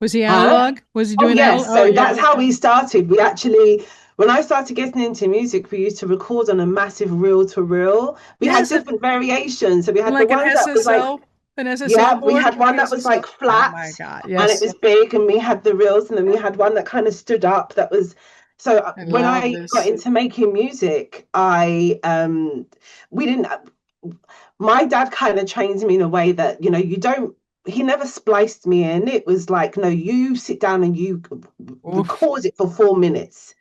Was he huh? analog? Was he Oh doing yes, Oh, so yeah. that's how we started. We actually, when I started getting into music, we used to record on a massive reel to reel. We had Yes, different variations. So we had the like ones that was like An SSL yeah, we board, had like one the that was like SSL. Oh flat my God. and it Yes. was big, and we had the reels, and then we had one that kind of stood up that was. So I when love I got this. into making music, we didn't. My dad kind of trained me in a way that you don't. He never spliced me in. It was like, no, you sit down and you Oof. record it for 4 minutes,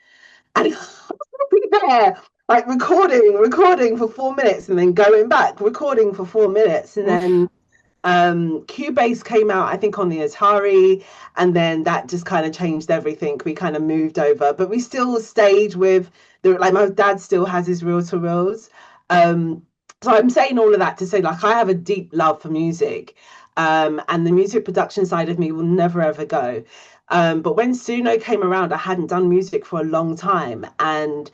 and I'll be there. Like recording for 4 minutes and then going back, recording for 4 minutes, and then Oof. Cubase came out, I think, on the Atari, and then that just kind of changed everything. We kind of moved over, but we still stayed with like my dad still has his reel to reels. Um, so I'm saying all of that to say, like, I have a deep love for music, and the music production side of me will never ever go. But when Suno came around, I hadn't done music for a long time, and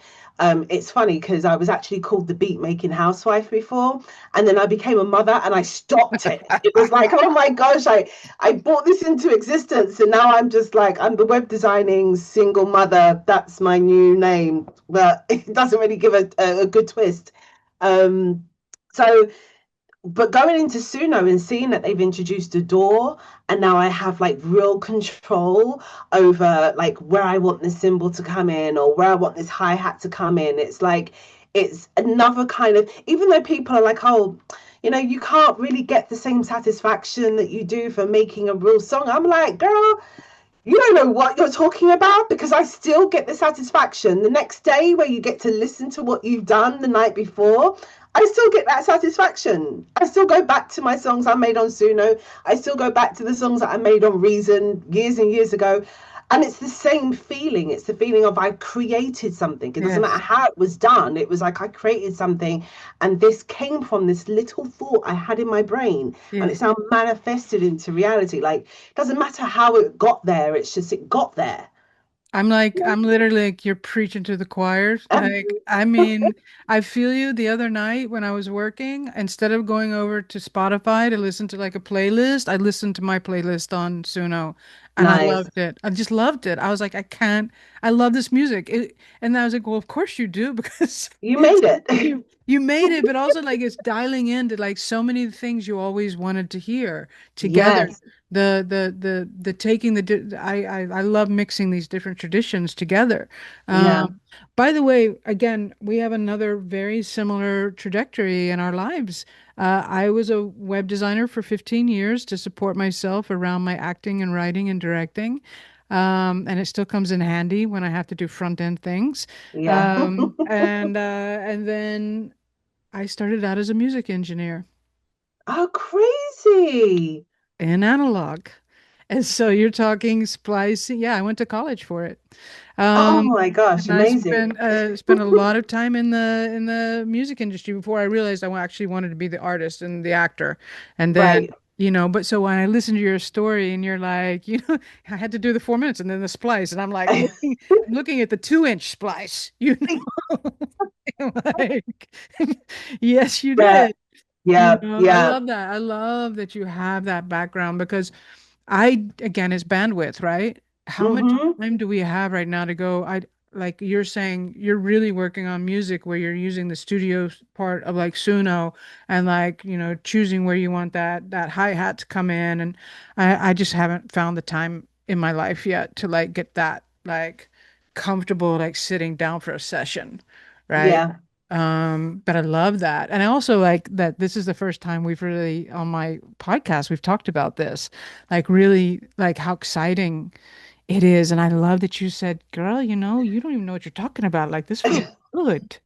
it's funny because I was actually called the beat making housewife before, and then I became a mother and I stopped it. It was like, oh my gosh, I brought this into existence, and now I'm just like, I'm the web designing single mother. That's my new name, but it doesn't really give a good twist. Um, so but going into Suno and seeing that they've introduced a door, and now I have like real control over like where I want this cymbal to come in or where I want this hi-hat to come in. It's like it's another kind of, even though people are like, oh, you can't really get the same satisfaction that you do for making a real song. I'm like, girl, you don't know what you're talking about, because I still get the satisfaction the next day where you get to listen to what you've done the night before. I still get that satisfaction. I still go back to my songs I made on Suno. I still go back to the songs that I made on Reason years and years ago. And it's the same feeling. It's the feeling of I created something. It doesn't matter Yes. how it was done. It was like I created something, and this came from this little thought I had in my brain, and Yes. it's now manifested into reality. Like, it doesn't matter how it got there. It's just it got there. I'm literally like, you're preaching to the choir. Like, I mean, I feel you the other night when I was working, instead of going over to Spotify to listen to like a playlist, I listened to my playlist on Suno and I Nice. loved it. I just loved it. I was like, I can't, I love this music. And I was like, well, of course you do because You it's, made it. you made it, but also like it's dialing into like so many things you always wanted to hear together. Yes. The taking I love mixing these different traditions together. Yeah. By the way, again, we have another very similar trajectory in our lives. I was a web designer for 15 years to support myself around my acting and writing and directing. And it still comes in handy when I have to do front end things. Yeah. And then I started out as a music engineer Oh, crazy. in analog. And so you're talking splicing. Yeah, I went to college for it. Oh Um, my gosh, and I amazing. spent a lot of time in the music industry before I realized I actually wanted to be the artist and the actor. And then, Right. but so when I listened to your story and you're like, I had to do the 4 minutes and then the splice, and I'm like I'm looking at the 2 inch splice, like, yes, you Yeah. did. Yeah. I Yeah. love that. I love that you have that background because again, it's bandwidth, right? How much Mm-hmm. time do we have right now to go? Like you're saying, you're really working on music where you're using the studio part of like Suno and like, choosing where you want that hi-hat to come in. And I just haven't found the time in my life yet to like get that like comfortable, like sitting down for a session, right? Yeah. But I love that. And I also like that this is the first time we've really, on my podcast, we've talked about this, like really like how exciting it is. And I love that you said, girl, you don't even know what you're talking about. Like this feels good.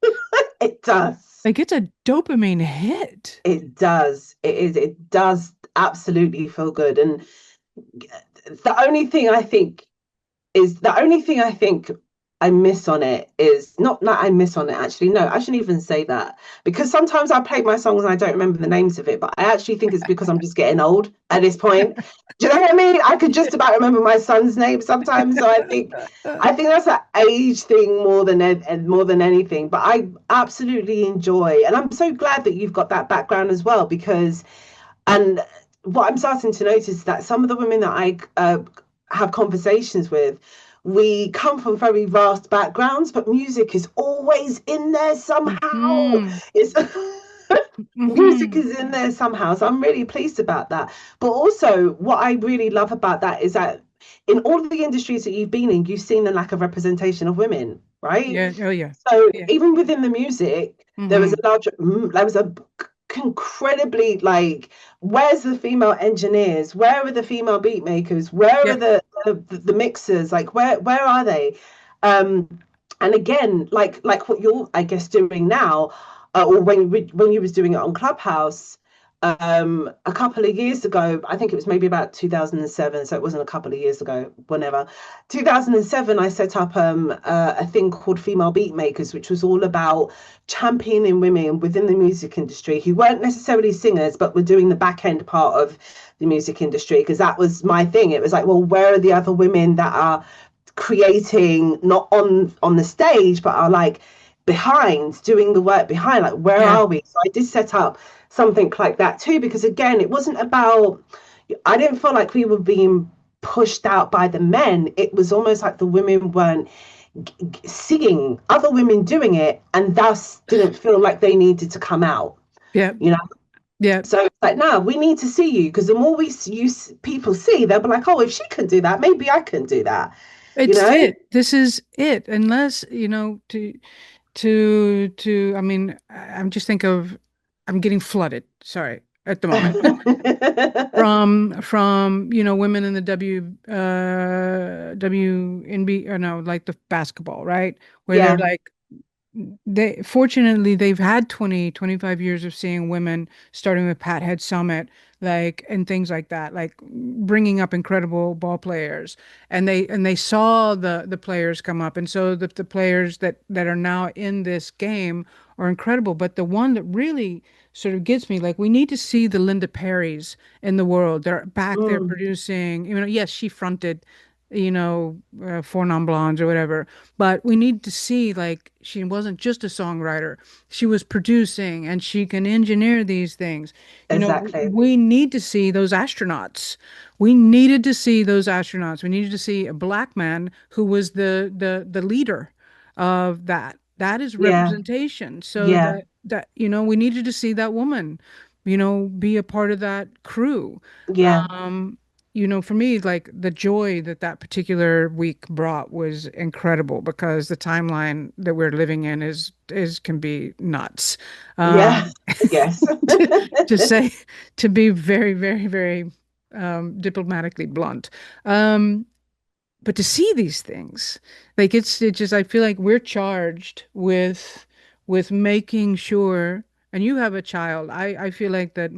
It does. Like it's a dopamine hit. It does. It does absolutely feel good. And the only thing I think the only thing I think I miss on it is not that I miss on it, actually. No, I shouldn't even say that, because sometimes I play my songs and I don't remember the names of it, but I actually think it's because I'm just getting old at this point. Do you know what I mean? I could just about remember my son's name sometimes. So I think that's an age thing more than anything. But I absolutely enjoy, and I'm so glad that you've got that background as well, because and what I'm starting to notice is that some of the women that I have conversations with, we come from very vast backgrounds, but music is always in there somehow. Hmm. It's music Hmm. is in there somehow. So I'm really pleased about that. But also, what I really love about that is that in all of the industries that you've been in, you've seen the lack of representation of women, right? Yeah. Oh, yeah. So Yeah. even within the music, Hmm. there was a incredibly like, where's the female engineers? Where are the female beat makers? Where are Yeah. the mixers? Like where are they? Um, and again, like what you're, I guess, doing now, or when you was doing it on Clubhouse, a couple of years ago, I think it was maybe about 2007, so it wasn't a couple of years ago, whenever. 2007, I set up a thing called Female Beat Makers, which was all about championing women within the music industry who weren't necessarily singers, but were doing the back end part of the music industry, because that was my thing. It was like, well, where are the other women that are creating, not on the stage, but are like behind, doing the work behind? Like, where Yeah. are we? So I did set up something like that too, because again, it wasn't about, I didn't feel like we were being pushed out by the men. It was almost like the women weren't seeing other women doing it, and thus didn't feel like they needed to come out, Yeah. you know. Yeah. So it's like, no, we need to see you, because the more people see, they'll be like, oh, if she can do that, maybe I can do that, you It's know. it. This is it. Unless, I mean, I'm just think of, I'm getting flooded, sorry, at the moment. From women in the WNB, or no, like the basketball, right? Where they're Yeah. like, they fortunately they've had 20, 25 years of seeing women, starting with Pat Head Summit, like, and things like that, like bringing up incredible ball players, and they saw the players come up, and so the players that are now in this game are incredible. But the one that really sort of gets me, like, we need to see the Linda Perrys in the world. They're back there Mm. producing, yes, she fronted, Four Non Blondes or whatever, but we need to see, like, she wasn't just a songwriter. She was producing, and she can engineer these things. Exactly. We need to see those astronauts. We needed to see those astronauts. We needed to see a black man who was the leader of that. That is Yeah. representation. So Yeah. we needed to see that woman, be a part of that crew. Yeah. Um, for me, like, the joy that that particular week brought was incredible, because the timeline that we're living in is can be nuts. Yeah. Um, Yes. to, to say, to be very, very, very diplomatically blunt. Um, but to see these things, like, it just, I feel like we're charged with making sure, and you have a child. I feel like that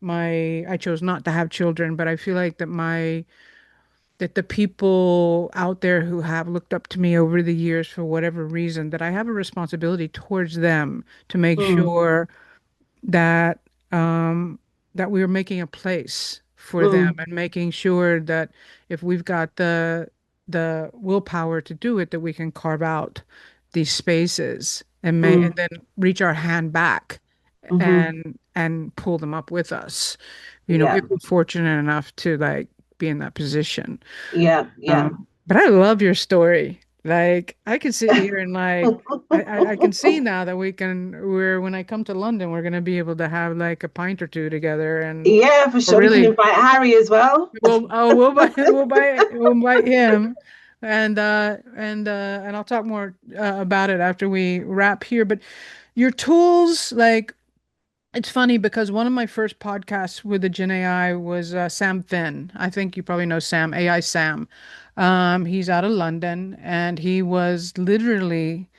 I chose not to have children, but I feel like that the people out there who have looked up to me over the years, for whatever reason, that I have a responsibility towards them to make Mm. sure that um that we are making a place for them, Mm. and making sure that if we've got the willpower to do it, that we can carve out these spaces, and Mm. then reach our hand back Hmm. and pull them up with us, Yeah. if we're fortunate enough to, like, be in that position. Yeah. Yeah. But I love your story. Like, I could sit here and, like, I can see now that when I come to London, we're gonna be able to have, like, a pint or two together, and Yeah, for we'll sure. We can really, invite Harry as well. we'll buy him, and I'll talk more about it after we wrap here. But your tools, like, it's funny because one of my first podcasts with the Gen AI was Sam Finn. I think you probably know Sam, AI Sam. He's out of London, and he was literally,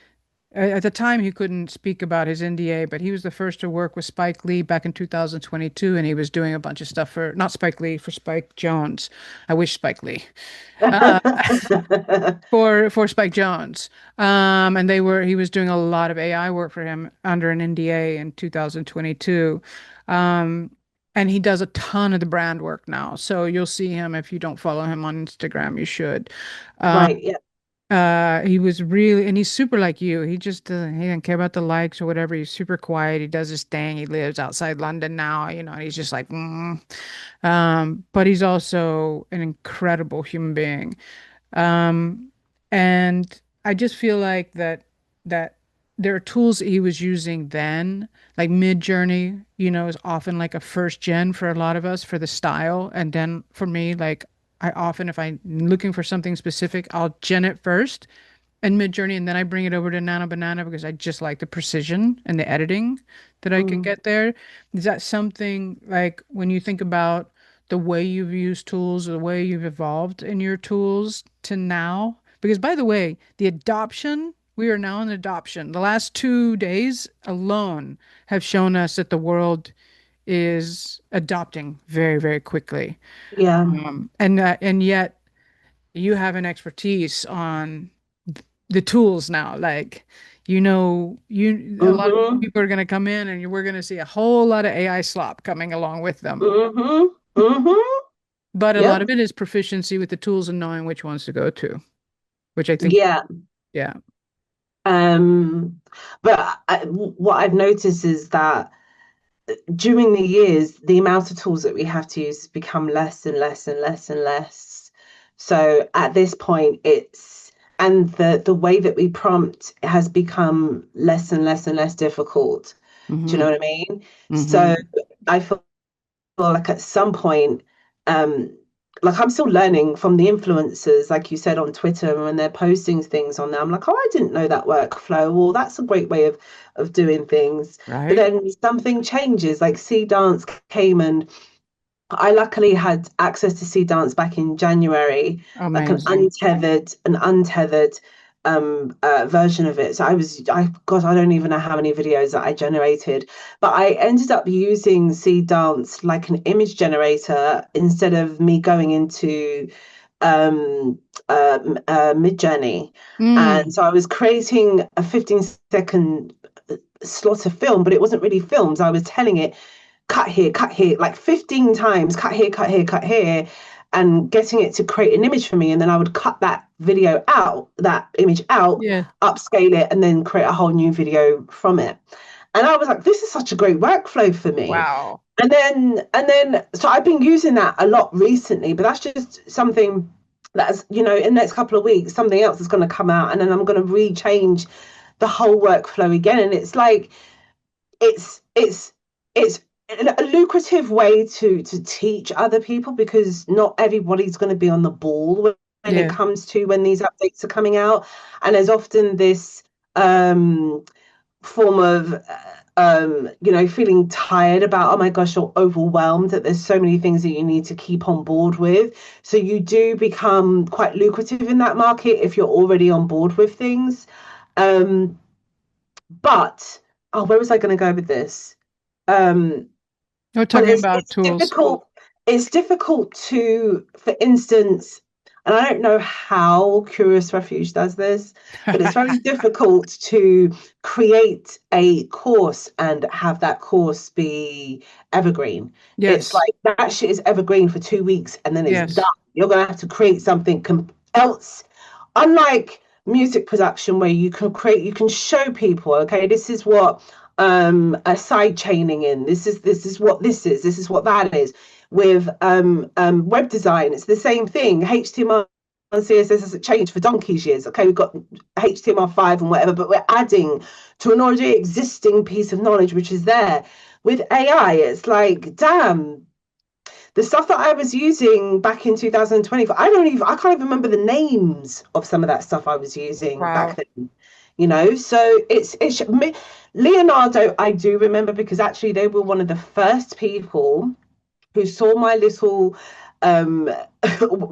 at the time, he couldn't speak about his NDA, but he was the first to work with Spike Lee back in 2022, and he was doing a bunch of stuff for, not Spike Lee, for Spike Jones. I wish Spike Lee. Uh, for Spike Jones. And he was doing a lot of AI work for him under an NDA in 2022. Um, and he does a ton of the brand work now. So you'll see him. If you don't follow him on Instagram, you should. Um, Right. Yeah. he was really, and he's super like you. He didn't care about the likes or whatever. He's super quiet. He does his thing. He lives outside London now, and he's just like, mm. But he's also an incredible human being. Um, and I just feel like that there are tools that he was using then, like Midjourney, is often like a first gen for a lot of us for the style. And then for me, like, I often, if I'm looking for something specific, I'll gen it first and Midjourney, and then I bring it over to Nano Banana because I just like the precision and the editing that I can Mm. get there. Is that something, like, when you think about the way you've used tools, or the way you've evolved in your tools to now? Because, by the way, the adoption, we are now in adoption. The last 2 days alone have shown us that the world is adopting very, very quickly. Yeah. And yet you have an expertise on the tools now. Like, a lot of Hmm. people are going to come in, and we're going to see a whole lot of AI slop coming along with them. Hmm. Hmm. But a lot Yep. of it is proficiency with the tools and knowing which ones to go to, which I think, Yeah. yeah. Um, but what I've noticed is that during the years, the amount of tools that we have to use become less and less and less and less. So at this point, and the way that we prompt has become less and less and less difficult. Do you know Hmm. what I mean? So Hmm. I feel like at some point, um, like I'm still learning from the influencers, like you said on Twitter, and when they're posting things on there, I'm like, oh, I didn't know that workflow. Well, that's a great way of doing things. But Right? then something changes, like C Dance came, and I luckily had access to Sea Dance back in January, like Amazing. an untethered version of it. So God, I don't even know how many videos that I generated, but I ended up using Sea Dance like an image generator instead of me going into um, Midjourney. And Mm, so I was creating a 15-second slot of film, but it wasn't really films. I was telling it cut here, like 15 times, cut here, cut here, cut here, and getting it to create an image for me. And then I would cut that video out, that image out, yeah. upscale it, and then create a whole new video from it. And I was like, this is such a great workflow for me. Wow. So I've been using that a lot recently, but that's just something that's, in the next couple of weeks, something else is going to come out, and then I'm going to rechange the whole workflow again. And it's like, it's a lucrative way to teach other people, because not everybody's going to be on the ball when it Yeah. comes to when these updates are coming out, and there's often this form of feeling tired about, oh my gosh, you're overwhelmed, that there's so many things that you need to keep on board with. So you do become quite lucrative in that market if you're already on board with things. um but where was I going to go with this? um We're but talking about tools. it's difficult to, for instance, and I don't know how Curious Refuge does this, but it's very difficult to create a course and have that course be evergreen. It's Yes. like that shit is evergreen for 2 weeks and then it's done. Yes. You're going to have to create something else. Unlike music production, where you can show people, okay, this is what a side chaining in, this is what this is what that is. With web design, it's the same thing. HTML and CSS hasn't changed for donkey's years. Okay, we've got HTML5 and whatever, but we're adding to an already existing piece of knowledge which is there. With AI, it's like, damn, the stuff that I was using back in 2024, I can't even remember the names of some of that stuff I was using back Wow. then. So it's Leonardo, I do remember, because actually they were one of the first people who saw my little um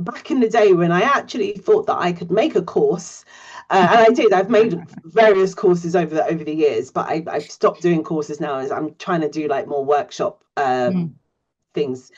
back in the day when I actually thought that I could make a course. And I did. I've made various courses over the years, but I've stopped doing courses now, as I'm trying to do like more workshop Mm. things,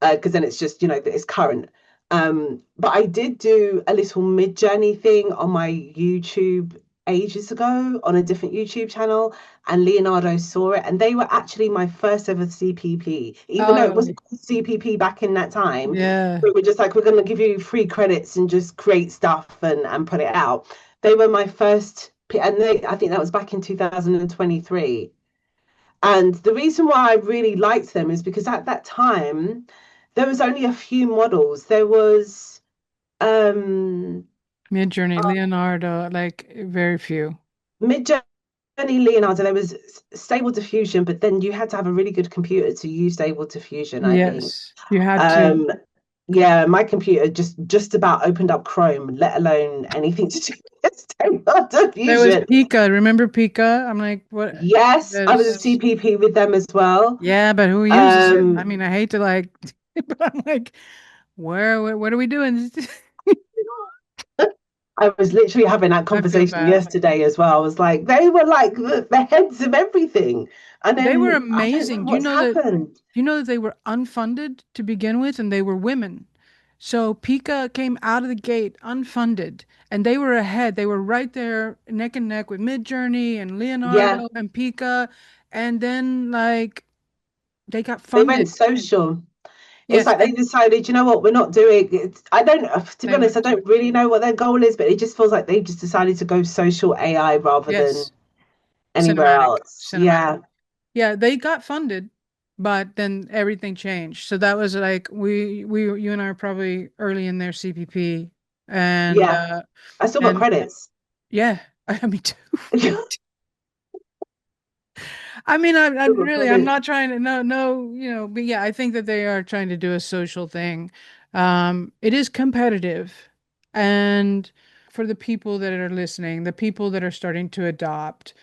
because then it's just, it's current. But I did do a little Midjourney thing on my YouTube ages ago on a different YouTube channel, and Leonardo saw it, and they were actually my first ever CPP, even though it Oh, wasn't called CPP back in that time. yeah. We were just like, we're going to give you free credits and just create stuff and put it out. They were my first, and I think that was back in 2023. And the reason why I really liked them is because at that time, there was only a few models. There was um Midjourney, Leonardo, like very few. Midjourney, Leonardo, there was Stable Diffusion, but then you had to have a really good computer to use Stable Diffusion, I think. Yes, you had to. Um, yeah, my computer just about opened up Chrome, let alone anything to do with Stable There was Diffusion. Pika. Remember Pika? I'm like, what? Yes, I was a There's, CPP with them as well. yeah, but who uses it? I Um, mean, I hate to like, but I'm like, what are we doing? I was literally having that I feel conversation bad. yesterday as well. I was like, they were like the heads of everything. And They were then I don't know amazing. what's happened. Do you know that they were unfunded to begin with and they were women? So Pika came out of the gate unfunded and they were ahead. They were right there neck and neck with Midjourney and Yeah, Leonardo and Pika. And then like they got they went funded. social. It's Yes, like they and decided, you know what, we're not doing it. I don't, to be they honest, I went don't social. really know what their goal is, but it just feels like they've just decided to go social AI rather than Yes, anywhere cinematic, else. cinematic. Yeah, Yeah, they got funded, but then everything changed. So that was like you and I are probably early in their CPP, and yeah. uh, I still got and credits. yeah, I mean too. Still I mean, got I'm credits. not trying to no, but yeah, I think that they are trying to do a social thing. It is competitive. And for the people that are listening, the people that are starting to adopt,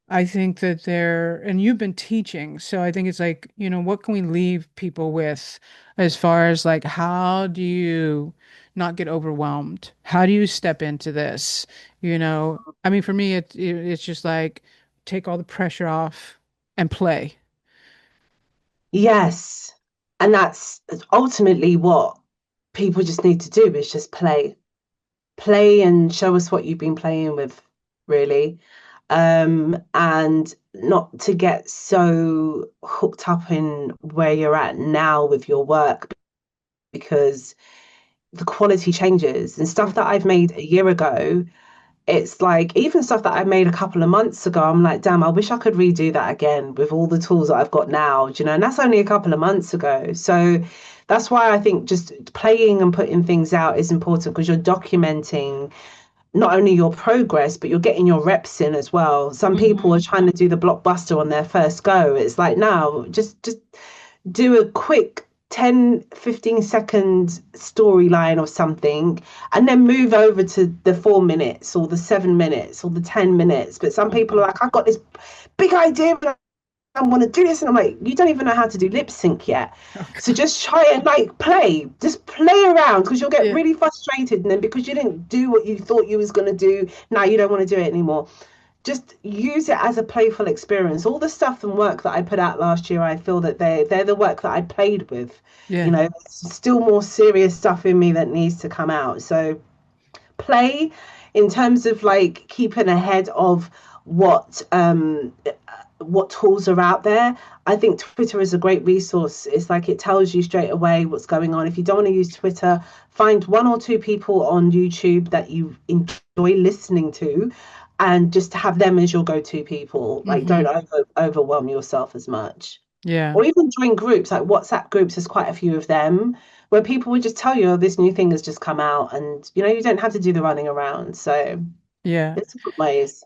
I think that they're, and you've been teaching, so I think it's like, what can we leave people with as far as like, how do you not get overwhelmed? How do you step into this? I mean, for me, it's just like take all the pressure off and play. Yes. And that's ultimately what people just need to do is just play. Play and show us what you've been playing with, really. And not to get so hooked up in where you're at now with your work because the quality changes and stuff that I've made a year ago. It's like even stuff that I made a couple of months ago, I'm like, damn, I wish I could redo that again with all the tools that I've got now, do you know, and that's only a couple of months ago. So that's why I think just playing and putting things out is important because you're documenting not only your progress, but you're getting your reps in as well. Some people are Hmm. trying to do the blockbuster on their first go. It's like, now, just do a quick 10-15 second storyline or something and then move over to the 4 minutes or the 7 minutes or the 10 minutes. But some people are Hmm. like, I've got this big idea, but I want to do this. And I'm like, you don't even know how to do lip sync yet. Oh, So God. just try and like just play around because you'll get Yeah. really frustrated. And then because you didn't do what you thought you was going to do, now you don't want to do it anymore. Just use it as a playful experience. All the stuff and work that I put out last year, I feel that they're the work that I played with. You Yeah. know, there's still more serious stuff in me that needs to come out. So play in terms of like keeping ahead of what tools are out there. I think Twitter is a great resource. It's like it tells you straight away what's going on. If you don't want to use Twitter, find one or two people on YouTube that you enjoy listening to and just have them as your go-to people. Like don't Hmm. overwhelm yourself as much. Yeah. Or even join groups like WhatsApp groups. There's quite a few of them where people would just tell you, oh, this new thing has just come out, and you don't have to do the running around. So Yeah. there's different ways.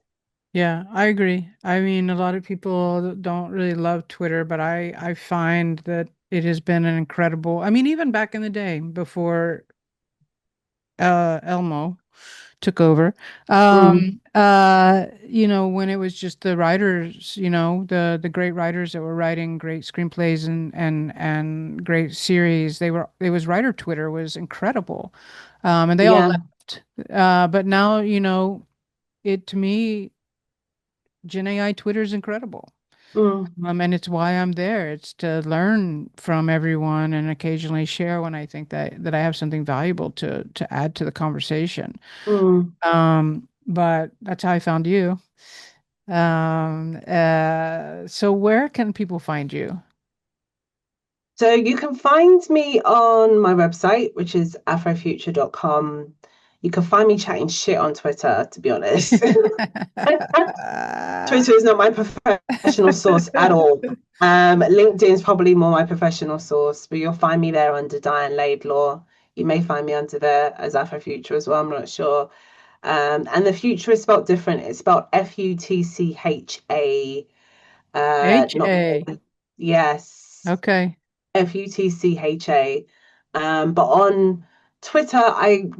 Yeah, I agree. I mean, a lot of people don't really love Twitter, but I find that it has been an incredible, I mean, even back in the day before Elmo took over. Mm, When it was just the writers, the great writers that were writing great screenplays and great series, it was writer Twitter was incredible. And they all yeah. left. But now, it to me, Gen AI Twitter is incredible. Mm, And it's why I'm there. It's to learn from everyone and occasionally share when I think that I have something valuable to add to the conversation. mm. But that's how I found you. So where can people find you? So you can find me on my website, which is afrofuture.com. You can find me chatting shit on Twitter, to be honest. Twitter is not my professional source at all. LinkedIn is probably more my professional source, but you'll find me there under Diane Laidlaw. You may find me under there as Afro Future as well. I'm not sure. And the future is spelled different. It's spelled Futcha. Not HA. yes, Okay. Futcha. But on Twitter,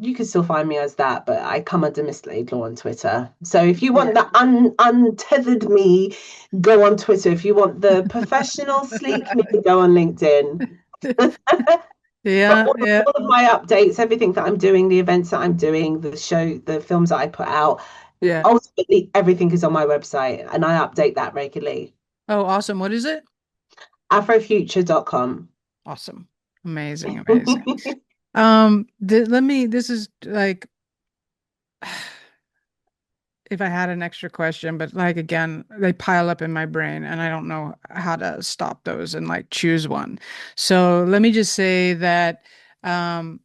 you can still find me as that, but I come under Miss Laidlaw on Twitter. So if you want Yeah. the untethered me, go on Twitter. If you want the professional sleek me, go on LinkedIn. But Yeah, yeah, all of my updates, everything that I'm doing, the events that I'm doing, the show, the films that I put out, yeah. ultimately everything is on my website and I update that regularly. Oh, awesome. What is it? Afrofuture.com. Awesome. Amazing, amazing. This is like if I had an extra question, but like again, they pile up in my brain and I don't know how to stop those and like choose one. So let me just say that um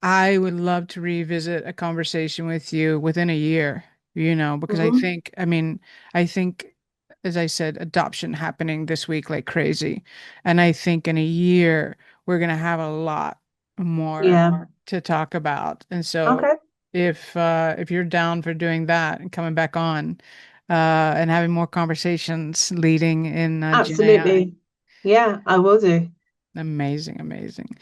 I would love to revisit a conversation with you within a year, because Mhm. I think, as I said, adoption happening this week like crazy. And I think in a year, we're going to have a lot more Yeah. to talk about. And so Okay. if you're down for doing that and coming back on, and having more conversations leading in Gen AI, Absolutely. Yeah, I will do. amazing, amazing.